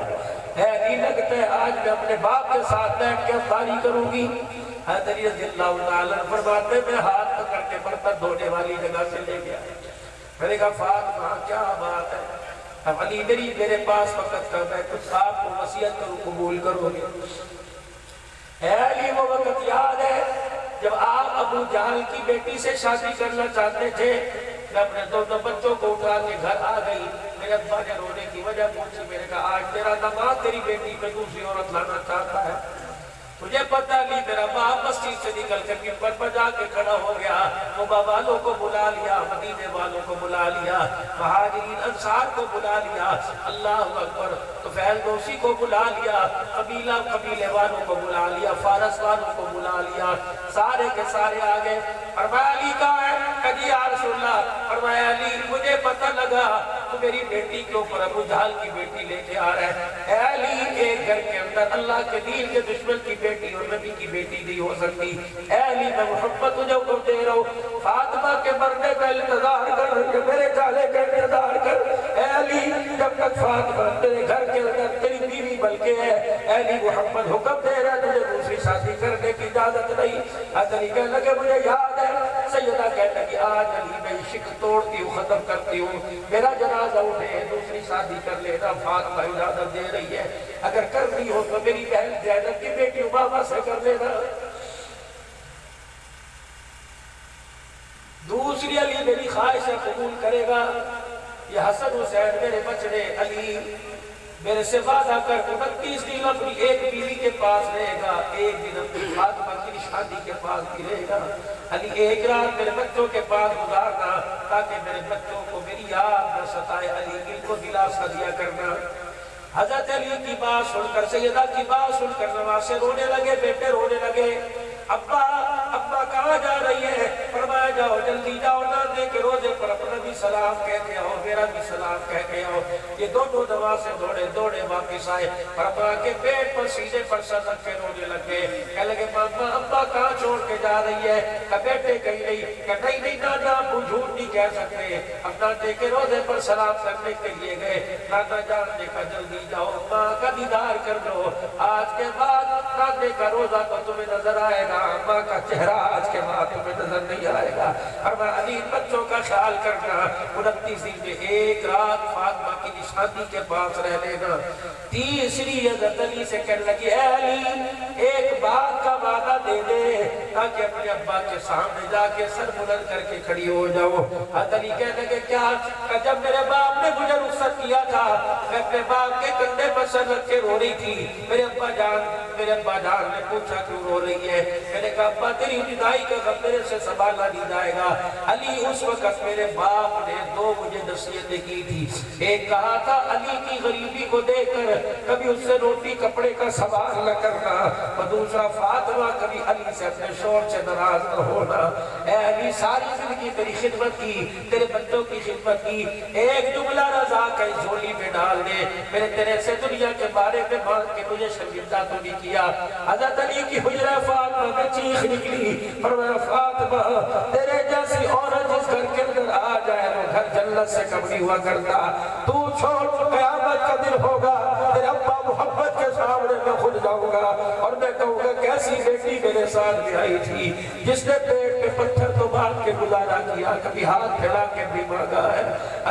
نہیں لگتا ہے آج میں اپنے باپ کے ساتھ بیٹھ کے افطاری کروں گی۔ حضرت علی رضی اللہ تعالیٰ فرماتے میں ہاتھ پکڑ کے برتن دھونے والی جگہ سے لے گیا، میں نے کہا فاطمہ کیا بات ہے؟ اب علی میرے پاس وقت کر میں کچھ آپ کو وصیت کروں، قبول کرو گے؟ اے علی وہ وقت یاد ہے جب آپ ابو جہل کی بیٹی سے شادی کرنا چاہتے تھے، میں اپنے 2 بچوں کو اٹھا کے گھر آ گئی، میرے ابا نے رونے کی وجہ پوچھی، میں نے کہا آج تیرا داماد تیری بیٹی پہ دوسری عورت لانا چاہتا ہے۔ مجھے پتہ نہیں، میرا باپ مسجد سے نکل کر ممبر پر جا کے کھڑا ہو گیا، وہ والوں کو بلا لیا، مدینے والوں کو بلا لیا، مہاجرین انصار کو بلا لیا، اللہ اکبر، طفیل دوسی کو بلا لیا، قبیلے والوں کو بلا لیا، فارس والوں کو بلا لیا، سارے کے سارے آگے۔ فرمایا علی کہاں ہے؟ کہا یا رسول اللہ۔ فرمایا علی مجھے پتہ لگا تو میری بیٹی کے اوپر ابو جہل کی بیٹی لے کے آ رہا ہے۔ اے علی ایک گھر کے اندر اللہ کے دین کے دشمن کی بیٹی اور نبی کی بیٹی نہیں ہو سکتی۔ اے علی میں محبت تجھے حکم دے رہا ہوں، فاطمہ کے مرنے کا انتظار کر، میرے جانے کا انتظار کر۔ اے علی جب تک فاطمہ تیرے گھر کے اندر تیری بیوی بلکہ ہے، اے علی محمد حکم دے رہا ہے تجھے دوسری شادی کرنے کی اجازت نہیں۔ حضرت علی کہنے لگے مجھے یاد ہے، سیدہ کہنے لگی آج علی میں عشق توڑتی ہوں، ختم کرتی ہوں، میرا جنازہ اٹھے، دوسری شادی کر لینا، فاطمہ اجازت دے رہی ہے، اگر کرنی ہو تو میری بہن زینب کی بیٹی امامہ سے کر لینا۔ دوسری علی میری خواہش قبول کرے گا، یہ حسن حسین میرے بچڑے، علی میرے سے وعدہ کر 29 دن اپنی ایک بیوی کے پاس رہے گا، ایک دن اپنی فاطمہ کی شادی کے پاس بھی رہے گا۔ علی ایک رات میرے بچوں کے پاس گزارنا تاکہ میرے بچوں کو میری یاد نہ ستائے، علی ان کو دلاسا دیا کرنا۔ حضرت علی کی بات سن کر، سیدہ کی بات سن کر نواسے رونے لگے، بیٹے رونے لگے۔ ابا کہاں جا رہی ہے؟ فرمایا جاؤ جلدی جاؤ، نانے کے روزے پر اپنا بھی سلام کہہ کے آؤ، میرا بھی سلام کہہ کے آؤ۔ یہ دونوں نواسے دوڑے واپس آئے، فرمایا کے پیٹ پر سینے پر سر رکھ کے رونے لگے، کہنے لگے ماما ابا کہاں چھوڑ کے جا رہی ہے؟ کہ بیٹے کہیں نہیں، کہ نہیں نانا آپ جھوٹ نہیں کہہ سکتے، اب نانے کے روزے پر سلام کرنے کے لیے گئے۔ نانا جان نے کہا جلدی جاؤ، ماں کا دیدار کر لو، آج کے بعد نانے کا روزہ تو تمہیں نظر آئے گا، ماں کا چہرہ آج کے بعد تمہیں نظر نہیں آئے گا۔ اور میں علی بچوں کا خیال کرنا، 29 دن میں ایک رات فاطمہ کی نشانی کے پاس رہ لینا۔ تیسری حضرت علی سے کہنے لگی اے علی ایک بات کا وعدہ دے دے تاکہ اپنے ابا کے سامنے جا کے سر بلند کر کے کھڑی ہو جاؤ۔ حضرت علی کہنے لگے کیا؟ کہ جب میرے باپ نے مجھے رخصت کیا تھا میں اپنے باپ کے کندھے پر سر رکھ کے رو رہی تھی، میرے ابا جان نے پوچھا کیوں رو رہی ہے؟ میں نے کہا ابا تیری جدائی کا غم میرے سے سنبھالا نہیں جائے گا۔ علی اس وقت میرے باپ نے دو مجھے نصیحتیں کی تھی۔ ایک کہا تھا علی کی غریبی کو دیکھ کر کبھی اس سے روٹی کپڑے کا سوال نہ کرنا، اور دوسرا فاطمہ کبھی علی سے اپنے شوہر سے ناراض نہ ہونا۔ اے علی ساری زندگی تیری خدمت کی، تیرے بچوں کی خدمت کی، ایک جملہ رضا کا جھولی میں ڈال دے، میں نے تیرے سے دنیا کے بارے میں مانگ کے تجھے شرمندہ تو نہیں کیا۔ حضرت علی کی حجرہ فاطمہ میں چیخ نکلی، فرمایا فاطمہ تیرے جیسی عورت جس گھر کے اندر آ جائے وہ گھر جنت سے کم نہیں ہوا کرتا۔ تو چھوڑ قیامت کا دن ہوگا، تیرے ابا محبت کے سامنے میں خود جاؤں گا اور میں کہوں گا کیسی بیٹی میرے ساتھ بھی آئی تھی جس نے پیٹ میں پتھر تو باندھ کے گزارا کیا، کبھی ہاتھ پھیلا کے بھی مانگا ہے۔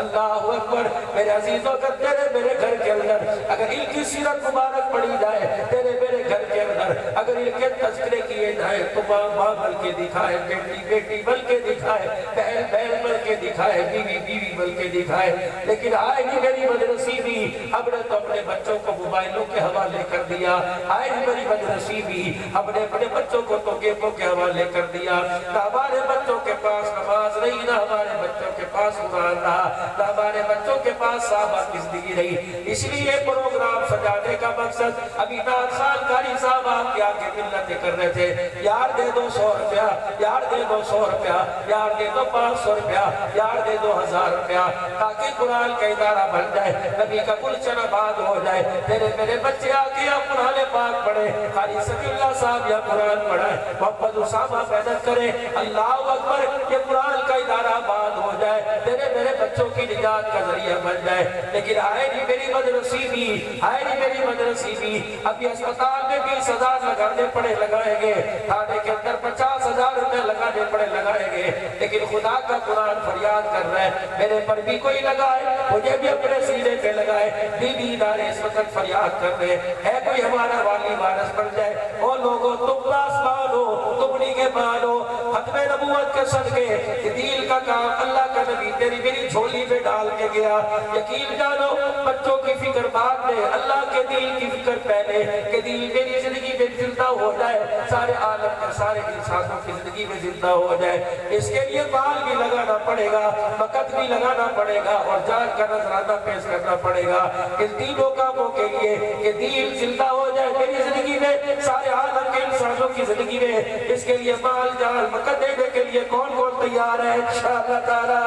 اللہ اکبر میرے عزیزوں، اگر تیرے میرے گھر کے اندر اگر ان کی سیرت مبارک پڑھی جائے، تیرے میرے گھر کے اندر اگر ان کے تذکرے کیے جائیں تو ماں بل کے دکھائے، بیٹی بیٹی بل کے دکھائے، بہن بہن بل کے دکھائے، بیوی بیوی بل کے دکھائے، لیکن آئے نہیں میری بدنصیبی، ہم نے تو اپنے بچوں کو موبائلوں کے حوالے کر دیا، آئے نہیں میری بدنصیبی، ہم نے اپنے بچوں کو تو گیموں کے حوالے کر دیا، نہ ہمارے بچوں کے پاس نماز رہی، نہ ہمارے بچوں کے پاس قرآن رہا، نہ ہمارے بچوں کے پاس صحابہ کی زندگی رہی۔ اس لیے پروگرام سجانے کا مقصد، ابھی 9 سال کاری صاحب آپ کے آگے ملتیں کر رہے تھے، یار دے دو 100 روپیہ، یار دے دو 100 روپیہ، یار دے دو 500 روپیہ، یار دے دو 1000 روپیہ، تاکہ قرآن کا ادارہ بن جائے، نبی کا گلشن آباد ہو جائے، تیرے میرے بچے آگے یا قرآن پاک پڑھے، قاری صفی اللہ صاحب یا قرآن پڑھائے، محمد اسامہ محنت کرے، اللہ اکبر، یہ قرآن کا ادارہ آباد ہو جائے، تیرے میرے بچوں کی نجات کا ذریعہ بن جائے۔ لیکن آئے نہیں میری بدنصیبی، آئے نہیں میری بدنصیبی، ابھی اسپتال میں 20,000 لگانے پڑے لگائیں گے، تھانے کے اندر 50,000 روپے لگانے پڑے لگائیں گے، لیکن خدا کا قرآن فریاد کر رہا ہے میرے پر بھی کوئی لگائے، مجھے بھی اپنے سینے پہ لگائے۔ بیوی ادارے اس وقت فریاد کر رہے ہے کوئی ہمارا والی وارث بن جائے۔ او لوگوں تم پاسبان ہو، تم نگہبان ہو، ختم نبوت کے صدقے دین کا کام اللہ کا نبی تیری میری جھولی میں ڈال کے گیا۔ یقین جانو بچوں کی فکر بعد میں، اللہ کے دین کی فکر پہلے، کہ دین میری زندگی میں زندہ ہو جائے، سارے عالم کے سارے انسانوں کی زندگی میں زندہ ہو جائے۔ اس کے لیے مال بھی لگانا پڑے گا، وقت بھی لگانا پڑے گا، اور جان کا نذرانہ پیش کرنا پڑے گا ان تینوں کاموں کے لیے کہ دین زندہ ہو جائے میری زندگی میں، سارے عالم کے انسانوں کی زندگی میں۔ اس کے لیے مال جان وقت دینے کے لیے کون کون تیار ہے انشاءاللہ تعالی؟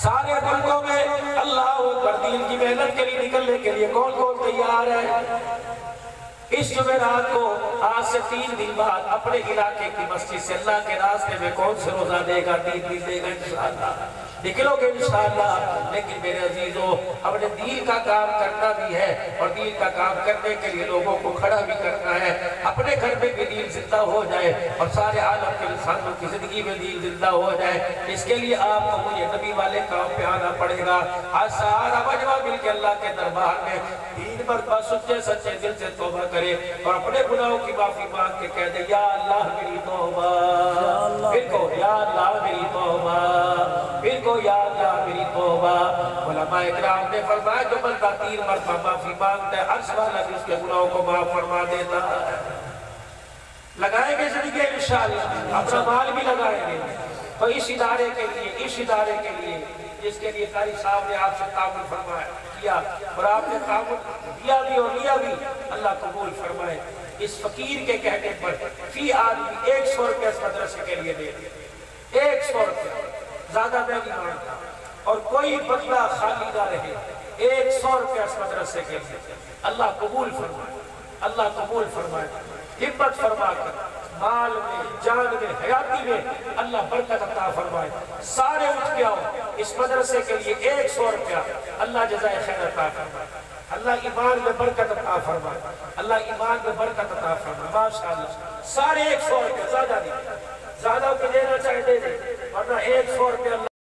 سارے ملکوں میں اللہ اکبر دین کی محنت کے لیے نکلنے کے لیے کون کون تیار ہے؟ اس جمعرات کو آج سے 3 دن بعد اپنے علاقے کی مسجد سے اللہ کے راستے میں کون سے روزہ دے گا، 3 دن دے گا انشاءاللہ، نکلو گے انشاءاللہ۔ لیکن میرے عزیزوں، ہم نے دین کا کام کرنا بھی ہے، اور دین کا کام کرنے کے لیے لوگوں کو کھڑا بھی کرنا ہے، اپنے گھر میں بھی دین زندہ ہو جائے اور سارے عالم کے انسانوں کی زندگی میں دین زندہ ہو جائے۔ اس کے لیے آپ کو مجھے نبی والے کام پہ آنا پڑے گا۔ آج سارا مجمع مل کے اللہ کے دربار میں 3 مرتبہ سچے سچے دل سے توبہ کرے اور اپنے گناہوں کی معافی مانگ کے کہہ دے یا اللہ میری توبہ، پھر کو یا اللہ میری توبہ، پھر کو یا اللہ میری توبہ۔ علماء اکرام نے فرمایا جو بندہ 3 مرتبہ معافی مانگتا ہے عرش والا بھی اس کے گناہوں کو معاف فرما دیتا ہے۔ لگائیں گے زندگی انشاءاللہ، اپنا مال بھی لگائیں گے تو اس ادارے کے لیے جس کے لیے قاری صاحب نے آپ سے تعاون فرمایا کیا اور آپ نے تعاون دیا بھی اور لیا بھی، اللہ قبول فرمائے۔ اس فقیر کے کہنے پر فی آدمی 100 روپے اس مدرسے کے لیے دے دے، 100 روپے، زیادہ میں نہیں مانگتا، اور کوئی بندہ خالی نہ رہے، 100 روپے اس مدرسے کے لیے۔ اللہ قبول فرمائے، اللہ قبول فرمائے، ہمت فرما کر مال میں، جان میں، حیاتی میں اللہ برکت عطا فرمائے۔ سارے اٹھ کے آؤ اس مدرسے کے لیے 100 روپیہ، اللہ جزائے خیر عطا فرمائے، اللہ ایمان میں برکت عطا فرمائے، اللہ ایمان میں برکت عطا فرمائے۔ ماشاءاللہ سارے 100 روپیہ، زیادہ نہیں، زیادہ کو دینا چاہے دے دے، ورنہ 100 روپیہ